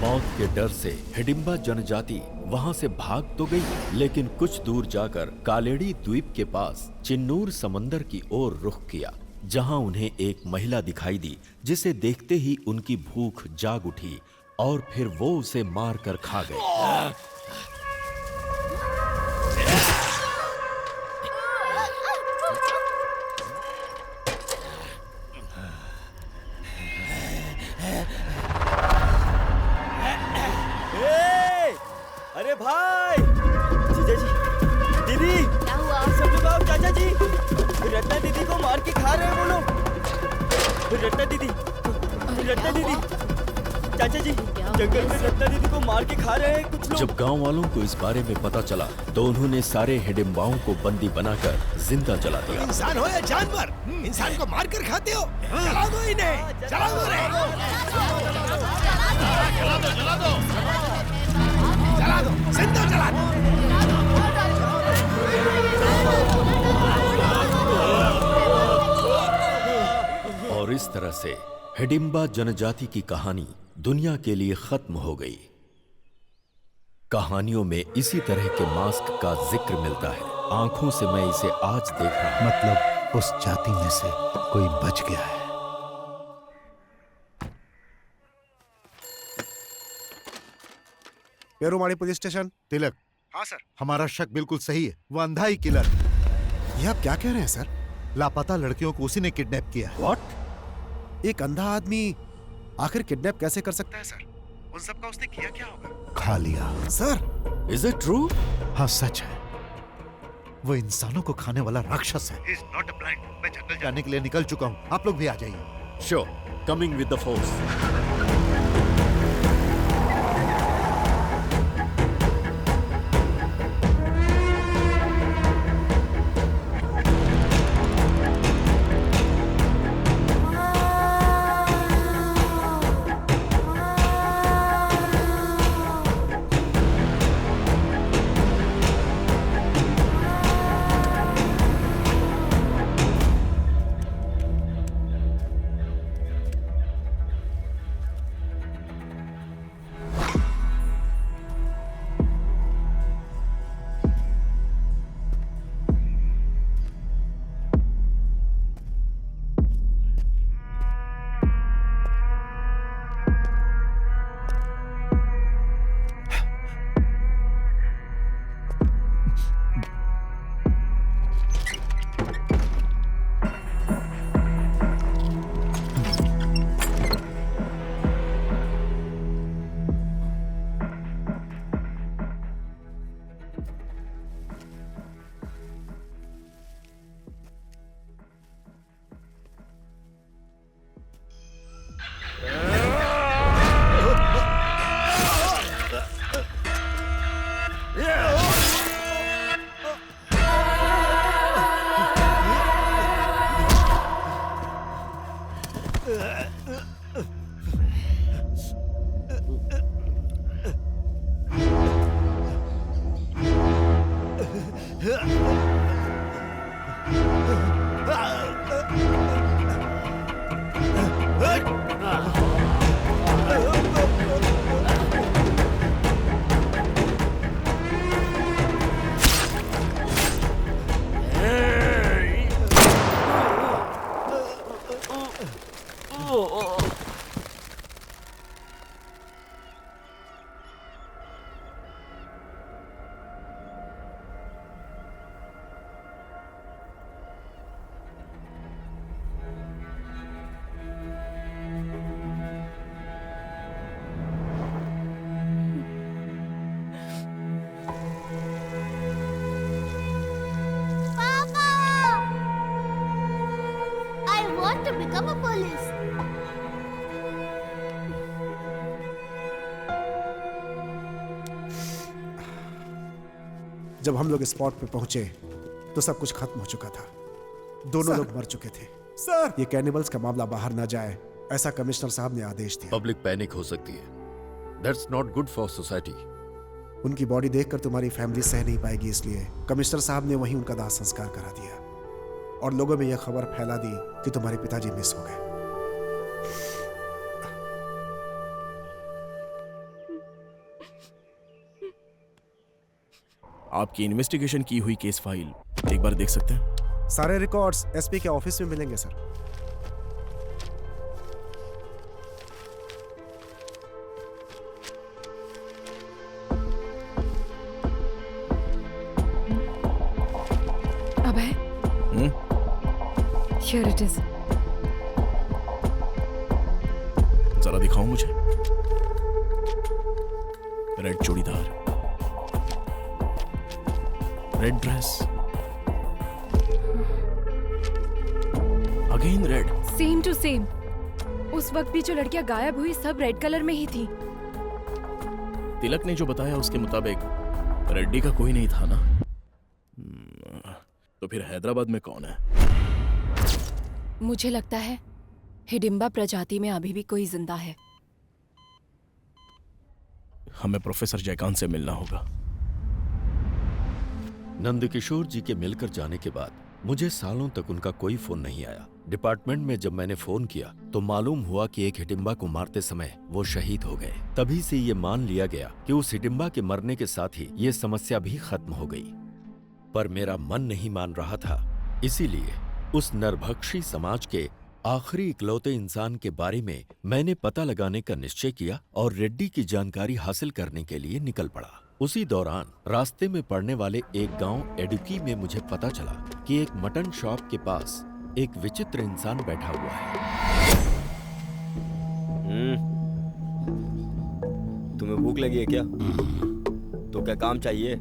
मौत के डर से हिडिंबा जनजाति वहां से भाग तो गई, लेकिन कुछ दूर जाकर कालेड़ी द्वीप के पास चिन्नूर समंदर की ओर रुख किया, जहां उन्हें एक महिला दिखाई दी, जिसे देखते ही उनकी भूख जाग उठी और फिर वो उसे मारकर खा गए। अरे भाई, जीजा जी, दीदी, क्या हुआ? सब लोग आओ, चाचा जी, रत्ना दीदी को मार के खा रहे हैं वो लोग। रत्ना दीदी, चाचा जी, जंगल में रत्ना दीदी को मार के खा रहे हैं कुछ लोग। जब गांव वालों को इस बारे में पता चला तो उन्होंने सारे हिडिंबाओं को बंदी बनाकर जिंदा जला दिया। इंसान हो या जानवर, इंसान को मार कर खाते हो? जला दो इन्हें, जला दो रे। जला दो, जिंदा जला दो। और इस तरह से हिडिंबा जनजाति की कहानी दुनिया के लिए खत्म हो गई। कहानियों में इसी तरह के मास्क का जिक्र मिलता है। आंखों से मैं इसे आज देख रहा हूं। मतलब उस जाति में से कोई बच गया है। पेरुमाड़ी पुलिस स्टेशन। तिलक। हाँ सर। हमारा शक बिल्कुल सही है, वो अंधा ही किलर। ये आप क्या कह रहे हैं सर? लापता लड़कियों को उसी ने किडनैप किया है। व्हाट? एक अंधा आदमी आखिर किडनैप कैसे कर सकता है सर? उन सब का उसने किया क्या होगा? खा लिया। Sir, is it true? हाँ सच है, वो इंसानों को खाने वाला राक्षस है। He is not a blind. मैं जंगल जाने के लिए निकल चुका हूँ, आप लोग भी आ जाइए। Sure, coming with the force. To become a police. जब हम लोग स्पॉट पे पहुंचे तो सब कुछ खत्म हो चुका था। दोनों लोग मर चुके थे। सर, ये कैनिबल्स का मामला बाहर ना जाए, ऐसा कमिश्नर साहब ने आदेश दिया। पब्लिक पैनिक हो सकती है। That's not good for society. उनकी बॉडी देखकर तुम्हारी फैमिली सह नहीं पाएगी, इसलिए कमिश्नर साहब ने वहीं उनका दाह संस्कार करा दिया और लोगों में यह खबर फैला दी कि तुम्हारे पिताजी मिस हो गए। आपकी इन्वेस्टिगेशन की हुई केस फाइल एक बार देख सकते हैं? सारे रिकॉर्ड्स एसपी के ऑफिस में मिलेंगे सर। अबे Here it is. जरा दिखाओ मुझे। Red churidar, red dress, again red. Same to same. उस वक्त भी जो लड़कियां गायब हुई सब रेड कलर में ही थी। तिलक ने जो बताया उसके मुताबिक रेड्डी का कोई नहीं था ना? तो फिर हैदराबाद में कौन है? मुझे लगता है हिडिंबा प्रजाति में अभी भी कोई जिंदा है। हमें प्रोफेसर जयकांत से मिलना होगा। नंदकिशोर जी के मिलकर जाने के बाद मुझे सालों तक उनका कोई फोन नहीं आया। डिपार्टमेंट में जब मैंने फोन किया तो मालूम हुआ कि एक हिडिंबा को मारते समय वो शहीद हो गए। तभी से ये मान लिया गया कि उस हिडिंबा के मरने के साथ ही ये समस्या भी खत्म हो गई। पर मेरा मन नहीं मान रहा था, इसीलिए उस नरभक्षी समाज के आखिरी इकलौते इंसान के बारे में मैंने पता लगाने का निश्चय किया और रेड्डी की जानकारी हासिल करने के लिए निकल पड़ा। उसी दौरान रास्ते में पड़ने वाले एक गांव एडुकी में मुझे पता चला कि एक मटन शॉप के पास एक विचित्र इंसान बैठा हुआ है। तुम्हें भूख लगी है क्या? तो क्या काम चाहिए?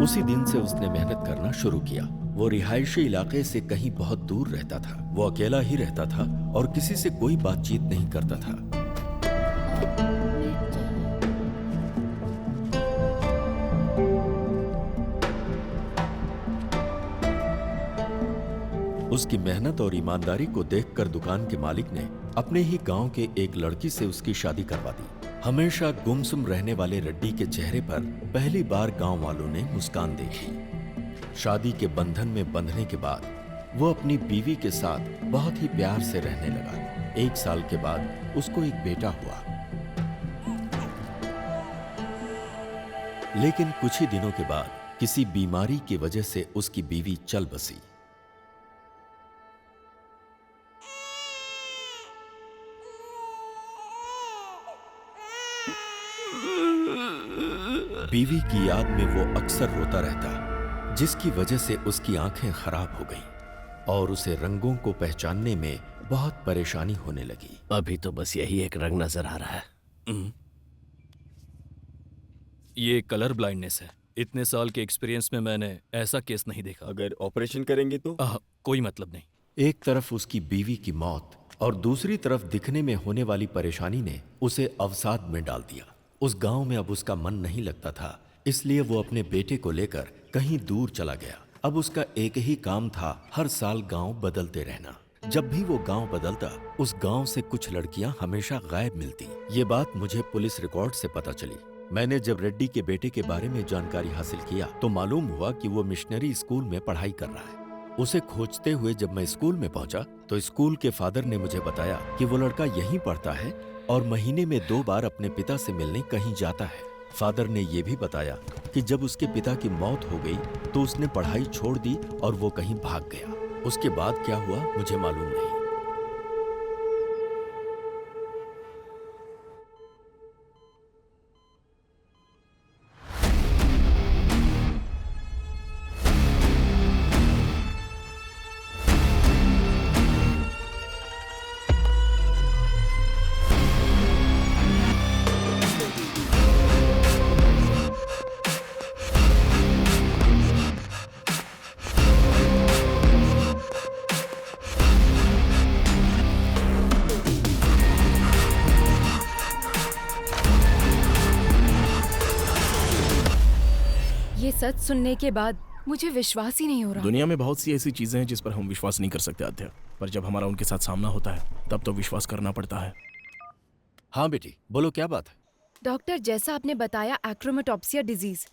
उसी दिन से उसने मेहनत करना शुरू किया। वो रिहायशी इलाके से कहीं बहुत दूर रहता था। वो अकेला ही रहता था और किसी से कोई बातचीत नहीं करता था। उसकी मेहनत और ईमानदारी को देखकर दुकान के मालिक ने अपने ही गांव के एक लड़की से उसकी शादी करवा दी। हमेशा गुमसुम रहने वाले रेड्डी के चेहरे पर पहली बार गांव वालों ने मुस्कान देखी। शादी के बंधन में बंधने के बाद वो अपनी बीवी के साथ बहुत ही प्यार से रहने लगा। 1 साल के बाद उसको एक बेटा हुआ। लेकिन कुछ ही दिनों के बाद किसी बीमारी की वजह से उसकी बीवी चल बसी। बीवी की याद में वो अक्सर रोता रहता, जिसकी वजह से उसकी आंखें खराब हो गईं और उसे रंगों को पहचानने में बहुत परेशानी होने लगी। अभी तो बस यही एक रंग नजर आ रहा है। ये कलर ब्लाइंडनेस है। इतने साल के एक्सपीरियंस में मैंने ऐसा केस नहीं देखा। अगर ऑपरेशन करेंगे तो? कोई मतलब नहीं। एक तरफ उसकी बीवी की मौत और दूसरी तरफ दिखने में होने वाली परेशानी ने उसे अवसाद में डाल दिया। उस गांव में अब उसका मन नहीं लगता था, इसलिए वो अपने बेटे को लेकर कहीं दूर चला गया। अब उसका एक ही काम था, हर साल गांव बदलते रहना। जब भी वो गांव बदलता, उस गांव से कुछ लड़कियां हमेशा गायब मिलती। ये बात मुझे पुलिस रिकॉर्ड से पता चली। मैंने जब रेड्डी के बेटे के बारे में जानकारी हासिल किया तो मालूम हुआ कि वो मिशनरी स्कूल में पढ़ाई कर रहा है। उसे खोजते हुए जब मैं स्कूल में पहुंचा तो स्कूल के फादर ने मुझे बताया कि वो लड़का यहीं पढ़ता है और महीने में 2 बार अपने पिता से मिलने कहीं जाता है। फादर ने ये भी बताया कि जब उसके पिता की मौत हो गई तो उसने पढ़ाई छोड़ दी और वो कहीं भाग गया। उसके बाद क्या हुआ मुझे मालूम नहीं। सच सुनने के बाद मुझे विश्वास ही नहीं हो रहा। दुनिया में बहुत सी ऐसी चीजें हैं जिस पर हम विश्वास नहीं कर सकते आध्या, पर जब हमारा उनके साथ सामना होता है तब तो विश्वास करना पड़ता है। हाँ बेटी, बोलो क्या बात है? डॉक्टर, जैसा आपने बताया एक्रोमेटोप्सिया डिजीज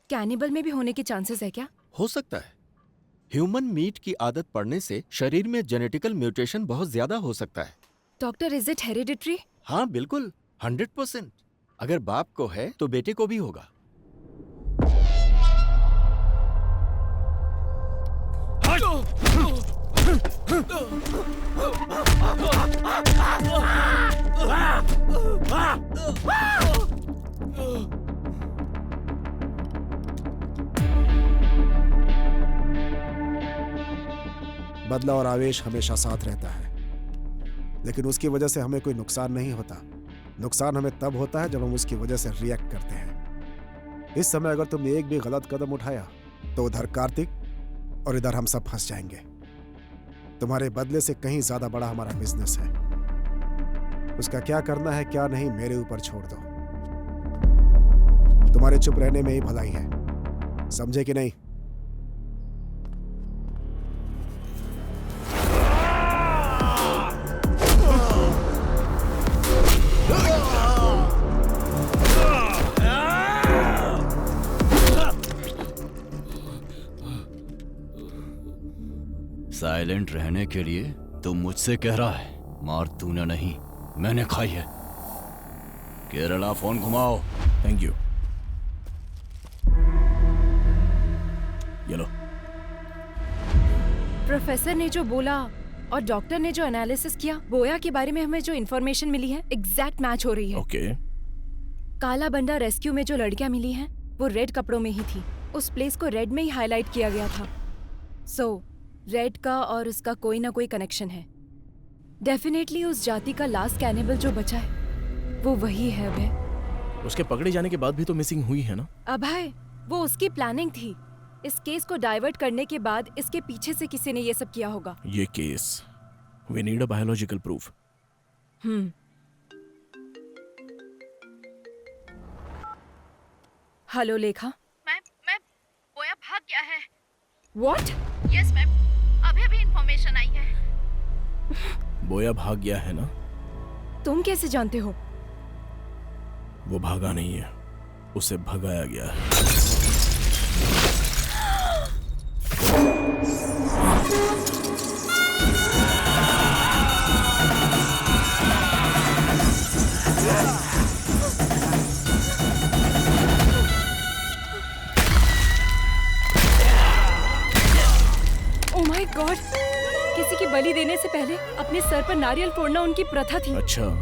कैनिबल में भी होने के चांसेस है क्या? हो सकता है। ह्यूमन मीट की आदत पड़ने से शरीर में जेनेटिकल म्यूटेशन बहुत ज्यादा हो सकता है। Doctor, is it hereditary? हाँ बिल्कुल, 100%। अगर बाप को है तो बेटे को भी होगा। बदला और आवेश हमेशा साथ रहता है, लेकिन उसकी वजह से हमें कोई नुकसान नहीं होता। नुकसान हमें तब होता है जब हम उसकी वजह से रिएक्ट करते हैं। इस समय अगर तुमने एक भी गलत कदम उठाया तो उधर कार्तिक और इधर हम सब फंस जाएंगे। तुम्हारे बदले से कहीं ज्यादा बड़ा हमारा बिजनेस है। उसका क्या करना है क्या नहीं मेरे ऊपर छोड़ दो। तुम्हारे चुप रहने में ही भलाई है, समझे कि नहीं? साइलेंट रहने के लिए तुम मुझसे कह रहा है, मार तूने नहीं मैंने खाई है। केरला फोन घुमाओ। Thank you. ये लो। प्रोफेसर ने जो बोला और डॉक्टर ने जो एनालिसिस किया, बोया के बारे में हमें जो इन्फॉर्मेशन मिली है एग्जैक्ट मैच हो रही है। ओके। काला बंडा रेस्क्यू में जो लड़कियां मिली हैं वो रेड कपड़ों में ही थी। उस प्लेस को रेड में ही हाईलाइट किया गया था। सो रेड का और उसका कोई ना कोई कनेक्शन है। डेफिनेटली उस जाति का लास्ट कैनिबल जो बचा है वो वही है अभय। उसके पकड़े जाने के बाद भी तो मिसिंग हुई है ना? अभय, वो उसकी प्लानिंग थी। इस केस को डाइवर्ट करने के बाद इसके पीछे से किसी ने ये सब किया होगा। ये case, we need a biological proof. Hello Lekha. Ma'am, Boya भाग गया है। व्हाट? यस मैम, अभी इंफॉर्मेशन आई है। बोया भाग गया है ना? तुम कैसे जानते हो? वो भागा नहीं है, उसे भगाया गया है। ओह माय गॉड! किसी की बलि देने से पहले अपने सर पर नारियल फोड़ना उनकी प्रथा थी। अच्छा।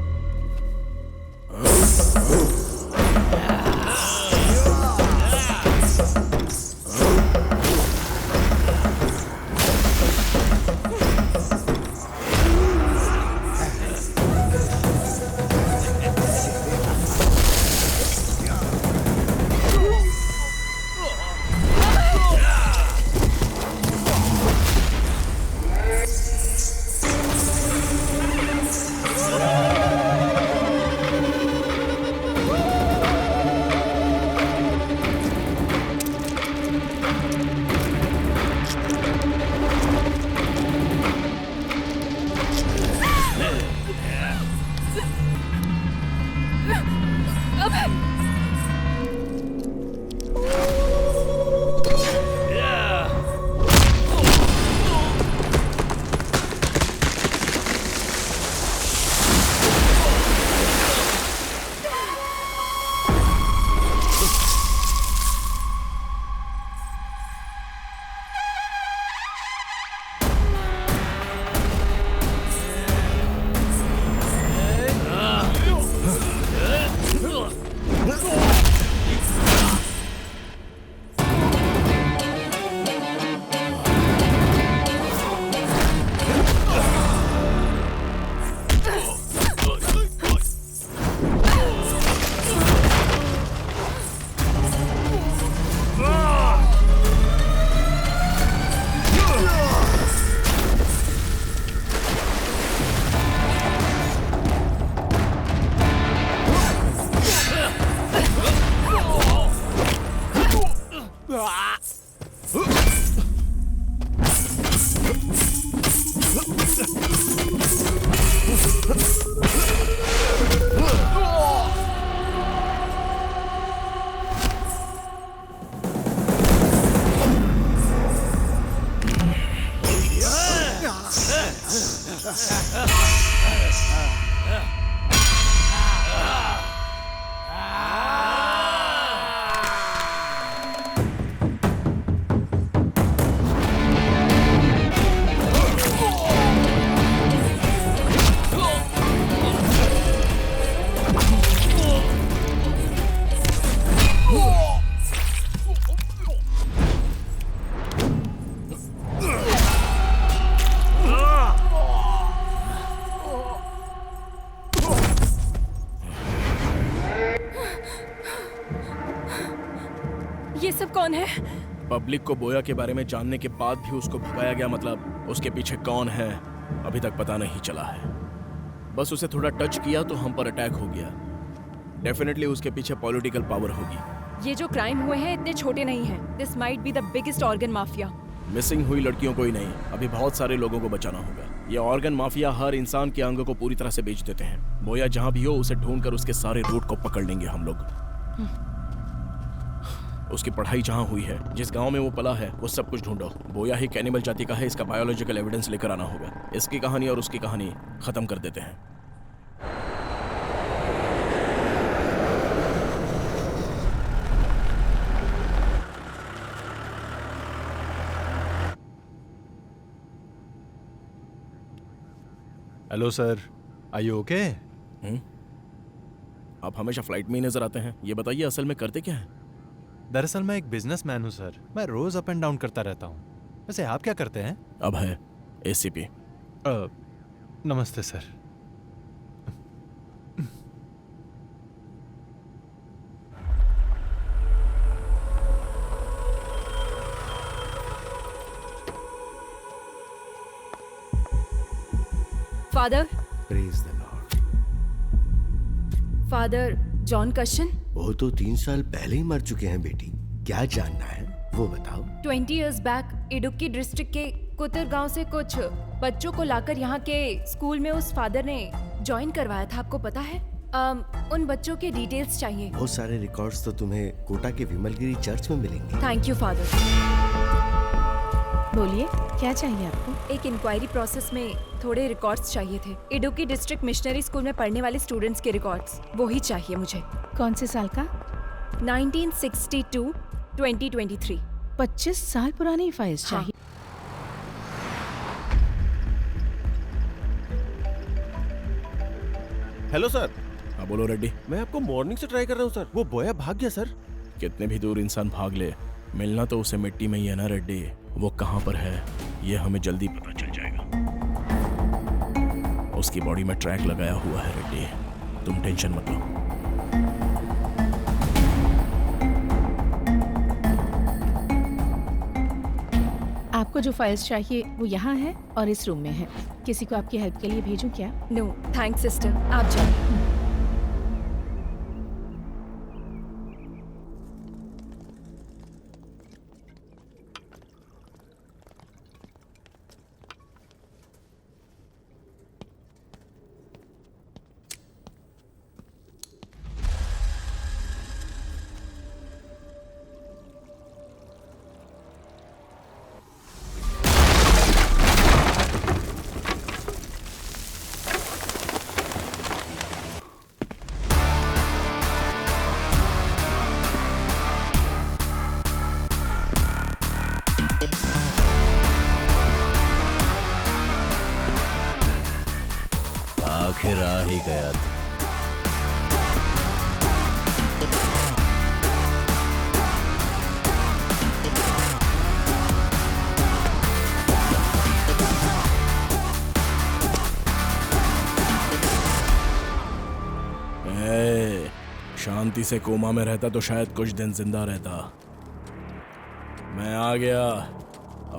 ये सब कौन है? पब्लिक को बोया के बारे में जानने के बाद भी उसको भगाया गया, मतलब उसके पीछे कौन है अभी तक पता नहीं चला है। बस उसे थोड़ा टच किया तो हम पर अटैक हो गया। डेफिनेटली उसके पीछे पॉलिटिकल पावर होगी। ये जो क्राइम हुए हैं इतने छोटे नहीं हैं। This might be the biggest organ mafia. Missing हुई लड़कियों को ही नहीं, अभी बहुत सारे लोगों को बचाना होगा। ये ऑर्गन माफिया हर इंसान के अंग को पूरी तरह से बेच देते हैं। बोया जहां भी हो उसे ढूंढकर उसके सारे रूट को पकड़ लेंगे हम लोग। उसकी पढ़ाई जहां हुई है, जिस गांव में वो पला है, वो सब कुछ ढूंढो। बोया ही कैनिबल जाति का है, इसका बायोलॉजिकल एविडेंस लेकर आना होगा। इसकी कहानी और उसकी कहानी खत्म कर देते हैं। Hello sir, are you okay? आप हमेशा फ्लाइट में ही नजर आते हैं। ये बताइए असल में करते क्या हैं? दरअसल मैं एक बिजनेसमैन हूँ सर। मैं रोज अप एंड डाउन करता रहता हूँ। वैसे आप क्या करते हैं? अब है एसीपी। नमस्ते सर। Father, praise the lord. Father John कशन। वो तो 3 साल पहले ही मर चुके हैं बेटी। क्या जानना है वो बताओ। 20 years बैक इडुक्की डिस्ट्रिक्ट के कुतर गांव से कुछ बच्चों को लाकर यहाँ के स्कूल में उस फादर ने ज्वाइन करवाया था, आपको पता है? उन बच्चों के डिटेल्स चाहिए। बहुत सारे रिकॉर्ड्स तो तुम्हें कोटा के विमलगिरी चर्च में मिलेंगे। Thank you father. बोलिए, क्या चाहिए आपको? एक इंक्वायरी प्रोसेस में थोड़े रिकॉर्ड्स चाहिए थे। इडुक्की डिस्ट्रिक्ट मिशनरी स्कूल में पढ़ने वाले स्टूडेंट्स के रिकॉर्ड्स, वो ही चाहिए मुझे। कौन से साल का? 1962 2023। 25 साल पुरानी फाइल्स चाहिए। Hello sir. हाँ बोलो रेड्डी। मैं आपको मॉर्निंग से ट्राई कर रहा हूँ सर। वो बोया भाग गया सर। कितने भी दूर इंसान भाग ले, मिलना तो उसे मिट्टी में ही है ना रेड्डी। वो कहाँ पर है ये हमें जल्दी पता चल जाएगा। उसकी बॉडी में ट्रैक लगाया हुआ है रेड्डी, तुम टेंशन मत लो। आपको जो फाइल्स चाहिए वो यहाँ है और इस रूम में है। किसी को आपकी हेल्प के लिए भेजूं क्या? नो थैंक्स सिस्टर, आप जाओ। फिर आ ही गया था। शांति से कोमा में रहता तो शायद कुछ दिन जिंदा रहता। मैं आ गया,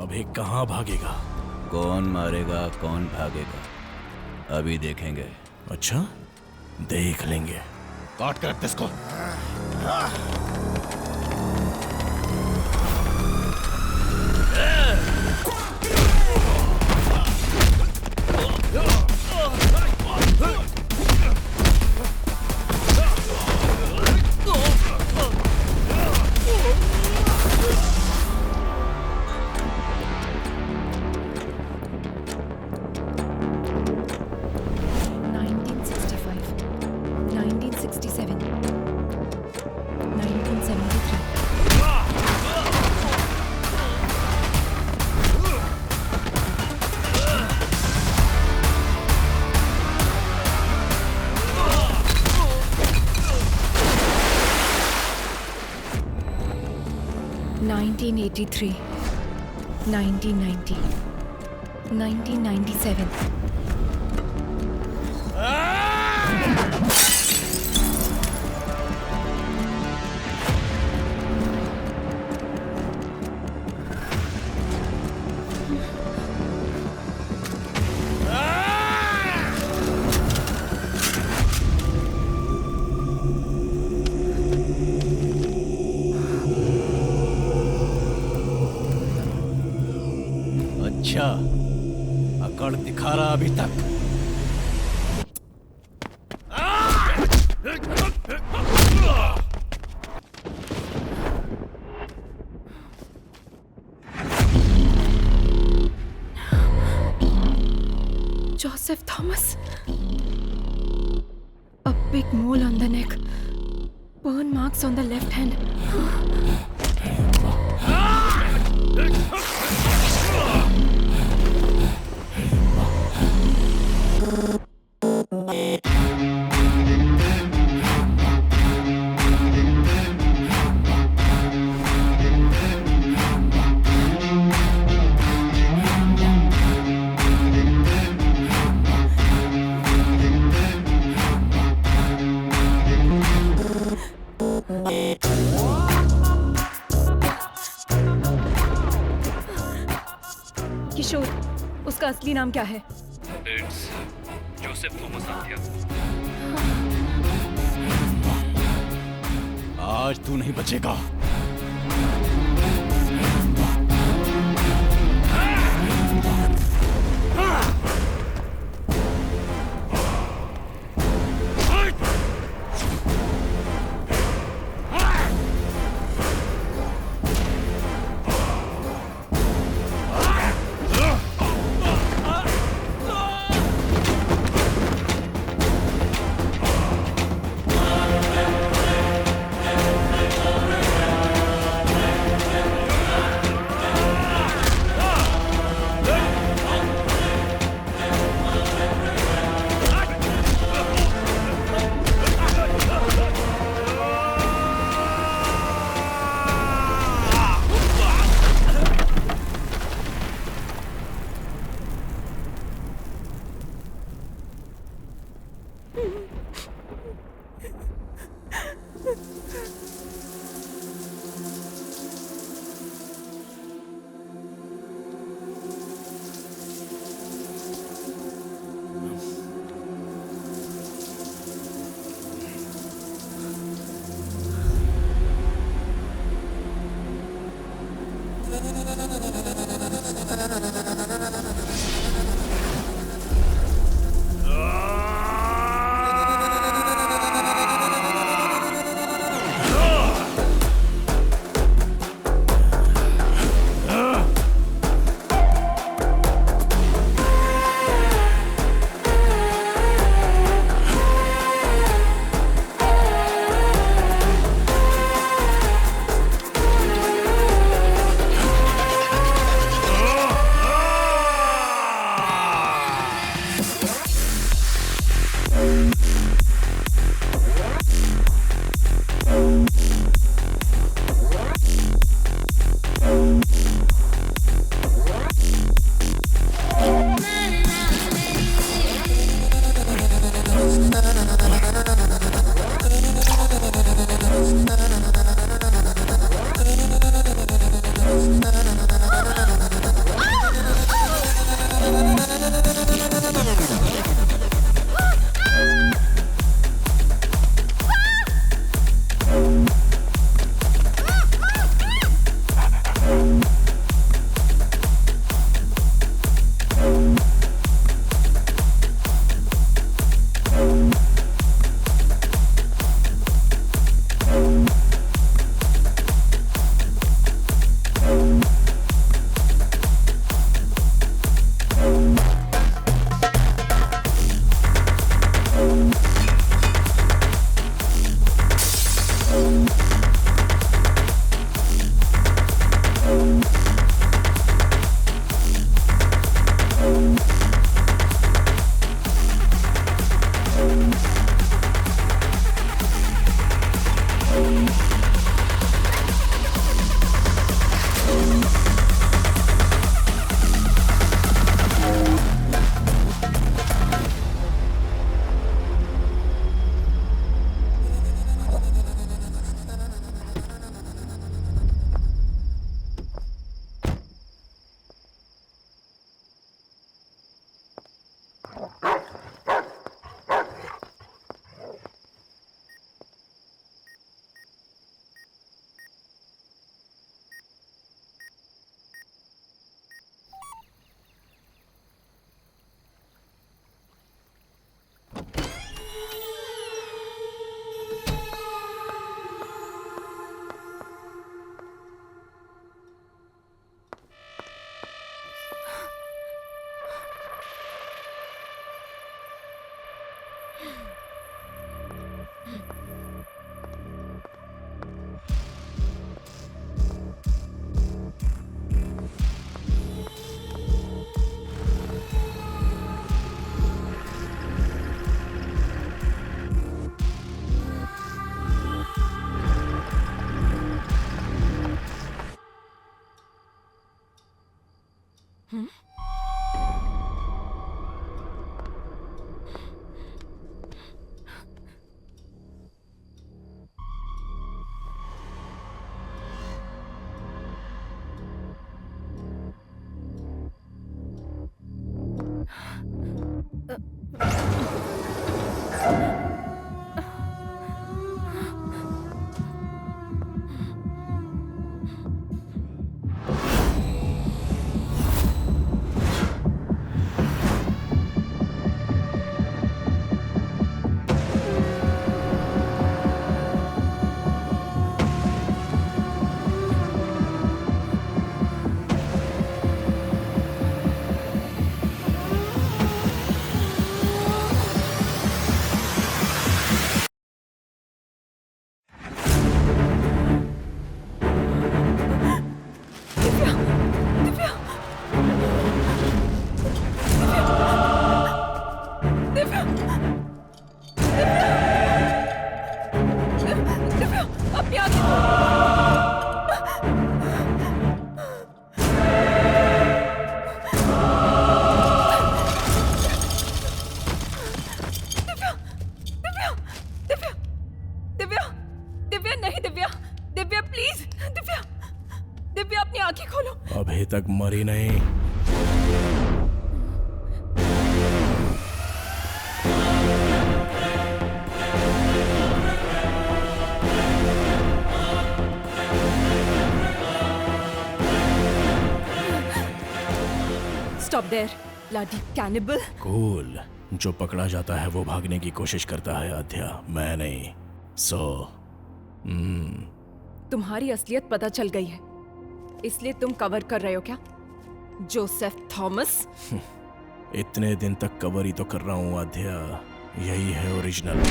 अभी कहाँ भागेगा? कौन मारेगा कौन भागेगा अभी देखेंगे। अच्छा, देख लेंगे। काट कर रख इसको। (1983) 1990 1997 अच्छा, अकड़ दिखा रहा अभी तक। Joseph Thomas. A big mole on the neck. Burn marks on the left hand. किशोर, उसका असली नाम क्या है? Joseph Thomas Athiya. आज तू नहीं बचेगा। अभी तक मरी नहीं। Stop there, bloody cannibal. Cool, जो पकड़ा जाता है वो भागने की कोशिश करता है आध्या, मैं नहीं। तुम्हारी असलियत पता चल गई है, इसलिए तुम कवर कर रहे हो क्या, जोसेफ थॉमस? इतने दिन तक कवर ही तो कर रहा हूँ आध्या, यही है ओरिजिनल।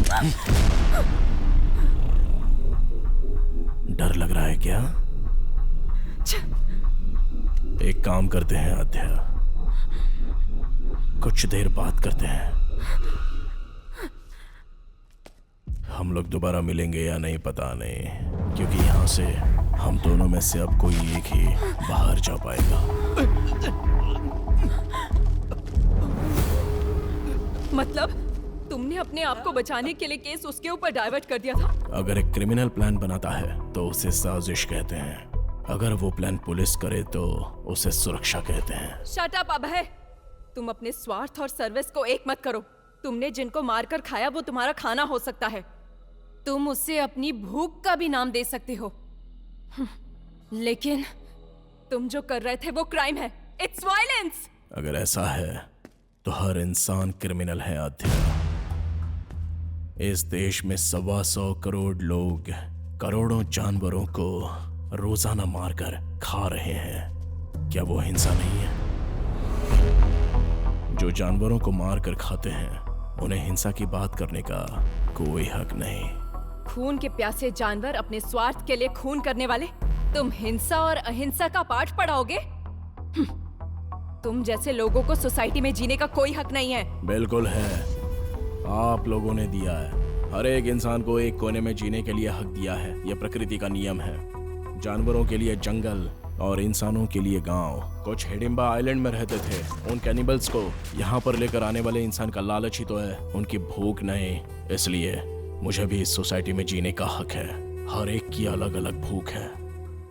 डर लग रहा है क्या? एक काम करते हैं आध्या, कुछ देर बात करते हैं। हम लोग दोबारा मिलेंगे या नहीं पता नहीं, क्योंकि यहाँ से हम दोनों में से अब कोई एक ही बाहर जा पाएगा। मतलब तुमने अपने आप को बचाने के लिए केस उसके ऊपर डाइवर्ट कर दिया था? अगर एक क्रिमिनल प्लान बनाता है तो उसे साजिश कहते हैं, अगर वो प्लान पुलिस करे तो उसे सुरक्षा कहते हैं। शट अप अभय, तुम अपने स्वार्थ और सर्विस को एक मत करो। तुमने जिनको मारकर खाया वो तुम्हारा खाना हो सकता है, तुम उससे अपनी भूख का भी नाम दे सकते हो, लेकिन तुम जो कर रहे थे वो क्राइम है, इट्स वायलेंस। अगर ऐसा है तो हर इंसान क्रिमिनल है आध्या। इस देश में 125 करोड़ लोग करोड़ों जानवरों को रोजाना मारकर खा रहे हैं, क्या वो हिंसा नहीं है? जो जानवरों को मारकर खाते हैं उन्हें हिंसा की बात करने का कोई हक नहीं। खून के प्यासे जानवर अपने स्वार्थ के लिए खून करने वाले, तुम हिंसा और अहिंसा का पाठ पढ़ाओगे? तुम जैसे लोगों को सोसाइटी में जीने का कोई हक नहीं है। बिल्कुल है, आप लोगों ने दिया है, हर एक इंसान को एक कोने में जीने के लिए हक दिया है। यह प्रकृति का नियम है। जानवरों के लिए जंगल और इंसानों के लिए गांव। कुछ हिडिंबा आइलैंड में रहते थे। उन कैनिबल्स को यहाँ पर लेकर आने वाले इंसान का लालच ही तो है, उनकी भूख नहीं। इसलिए मुझे भी इस सोसाइटी में जीने का हक है। हर एक की अलग अलग भूख है।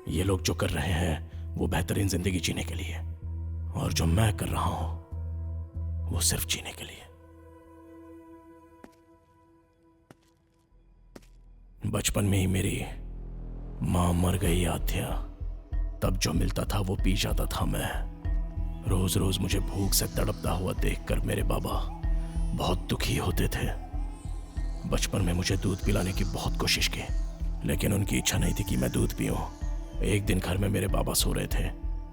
ये लोग जो कर रहे हैं वो बेहतरीन जिंदगी जीने के लिए, और जो मैं कर रहा हूं वो सिर्फ जीने के लिए। बचपन में ही मेरी मां मर गई आध्या। तब जो मिलता था वो पी जाता था मैं। रोज रोज मुझे भूख से तड़पता हुआ देखकर मेरे बाबा बहुत दुखी होते थे। बचपन में मुझे दूध पिलाने की बहुत कोशिश की, लेकिन उनकी इच्छा नहीं थी कि मैं दूध पीऊं। एक दिन घर में मेरे बाबा सो रहे थे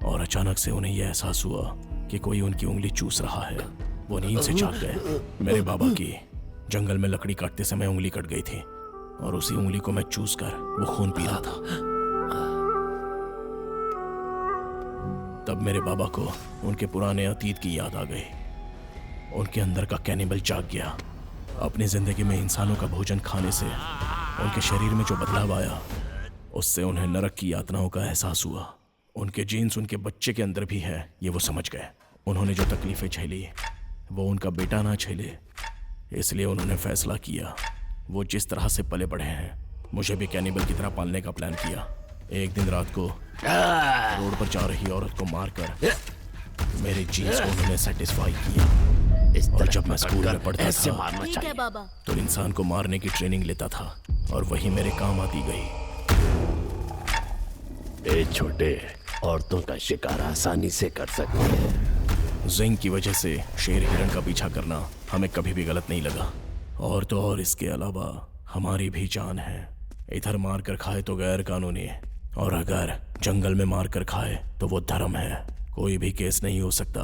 और अचानक से उन्हें यह एहसास हुआ कि कोई उनकी उंगली चूस रहा है। वो नींद से जाग गए। मेरे बाबा की जंगल में लकड़ी काटते समय उंगली कट गई थी और उसी उंगली को मैं चूस कर वो खून पी रहा था। तब मेरे बाबा को उनके पुराने अतीत की याद आ गई। उनके अंदर का कैनिबल जाग गया। अपनी जिंदगी में इंसानों का भोजन खाने से उनके शरीर में जो बदलाव आया, उससे उन्हें नरक की यातनाओं का एहसास हुआ। उनके जीन्स उनके बच्चे के अंदर भी है, ये वो समझ गए। उन्होंने जो तकलीफें झेली वो उनका बेटा ना झेले, इसलिए उन्होंने फैसला किया। वो जिस तरह से पले बढ़े हैं, मुझे भी कैनिबल की तरह पालने का प्लान किया। एक दिन रात को रोड पर जा रही औरत को मारकर मेरे जीन्स को उन्होंने सेटिस्फाई किया। और जब मैं स्कूल में पढ़ता था तो इंसान को मारने की ट्रेनिंग लेता था और वही मेरे काम आती गई। ए छोटे, औरतों का शिकार आसानी से कर सकते हैं। जिंग की वजह से शेर हिरण का पीछा करना हमें कभी भी गलत नहीं लगा। और तो और इसके अलावा हमारी भी जान है। इधर मार कर खाए तो गैर कानूनी है, और अगर जंगल में मार कर खाए तो वो धर्म है। कोई भी केस नहीं हो सकता,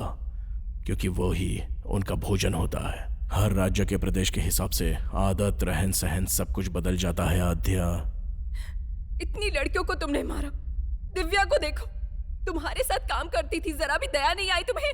क्योंकि वो ही उनका भोजन होता है। हर राज्य के प्रदेश के हिसाब से आदत, रहन सहन सब कुछ बदल जाता है आध्या। इतनी लड़कियों को तुमने मारा। दिव्या को देखो, तुम्हारे साथ काम करती थी, जरा भी दया नहीं आई तुम्हें?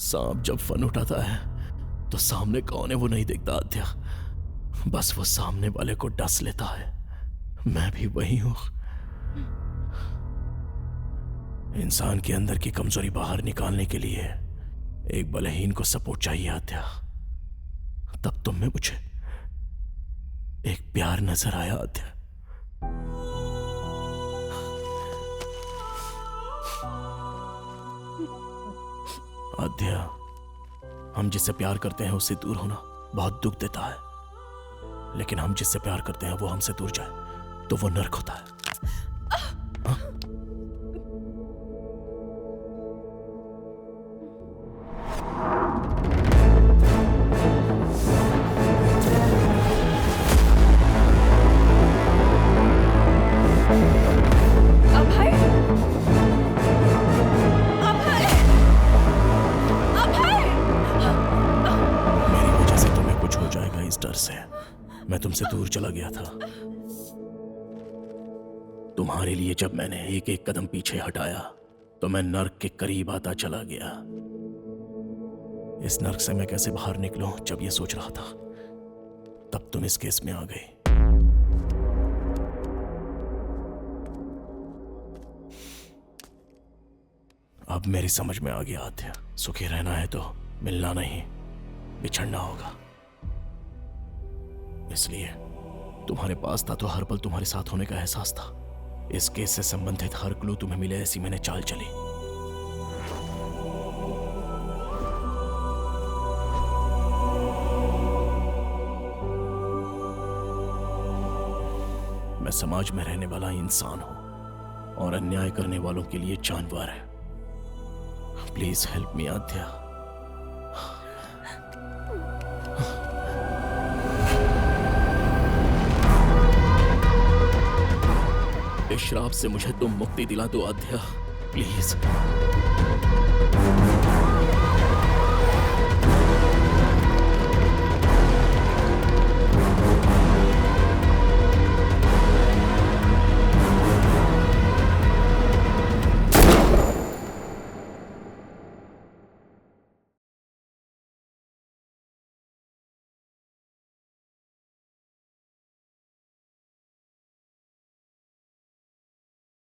सांप जब फन उठाता है तो सामने कौन है वो नहीं दिखता आध्या। बस वो सामने वाले को डस लेता है। मैं भी वही हूं। इंसान के अंदर की कमजोरी बाहर निकालने के लिए एक बलहीन को सपोर्ट चाहिए आध्या। तब तुम में मुझे एक प्यार नजर आया आध्या। आध्या, हम जिससे प्यार करते हैं उससे दूर होना बहुत दुख देता है, लेकिन हम जिससे प्यार करते हैं वो हमसे दूर जाए तो वो नर्क होता है। डर से मैं तुमसे दूर चला गया था। तुम्हारे लिए जब मैंने एक एक कदम पीछे हटाया तो मैं नर्क के करीब आता चला गया। इस नर्क से मैं कैसे बाहर निकलूं जब ये सोच रहा था, तब तुम इस केस में आ गई। अब मेरी समझ में आ गया आद्या, सुखी रहना है तो मिलना नहीं, बिछड़ना होगा। इसलिए तुम्हारे पास था तो हर पल तुम्हारे साथ होने का एहसास था। इस केस से संबंधित हर क्लू तुम्हें मिले, ऐसी मैंने चाल चली। मैं समाज में रहने वाला इंसान हूं और अन्याय करने वालों के लिए जानवर है। प्लीज हेल्प मी आद्या। इस श्राप से मुझे तुम मुक्ति दिला दो आद्या, प्लीज।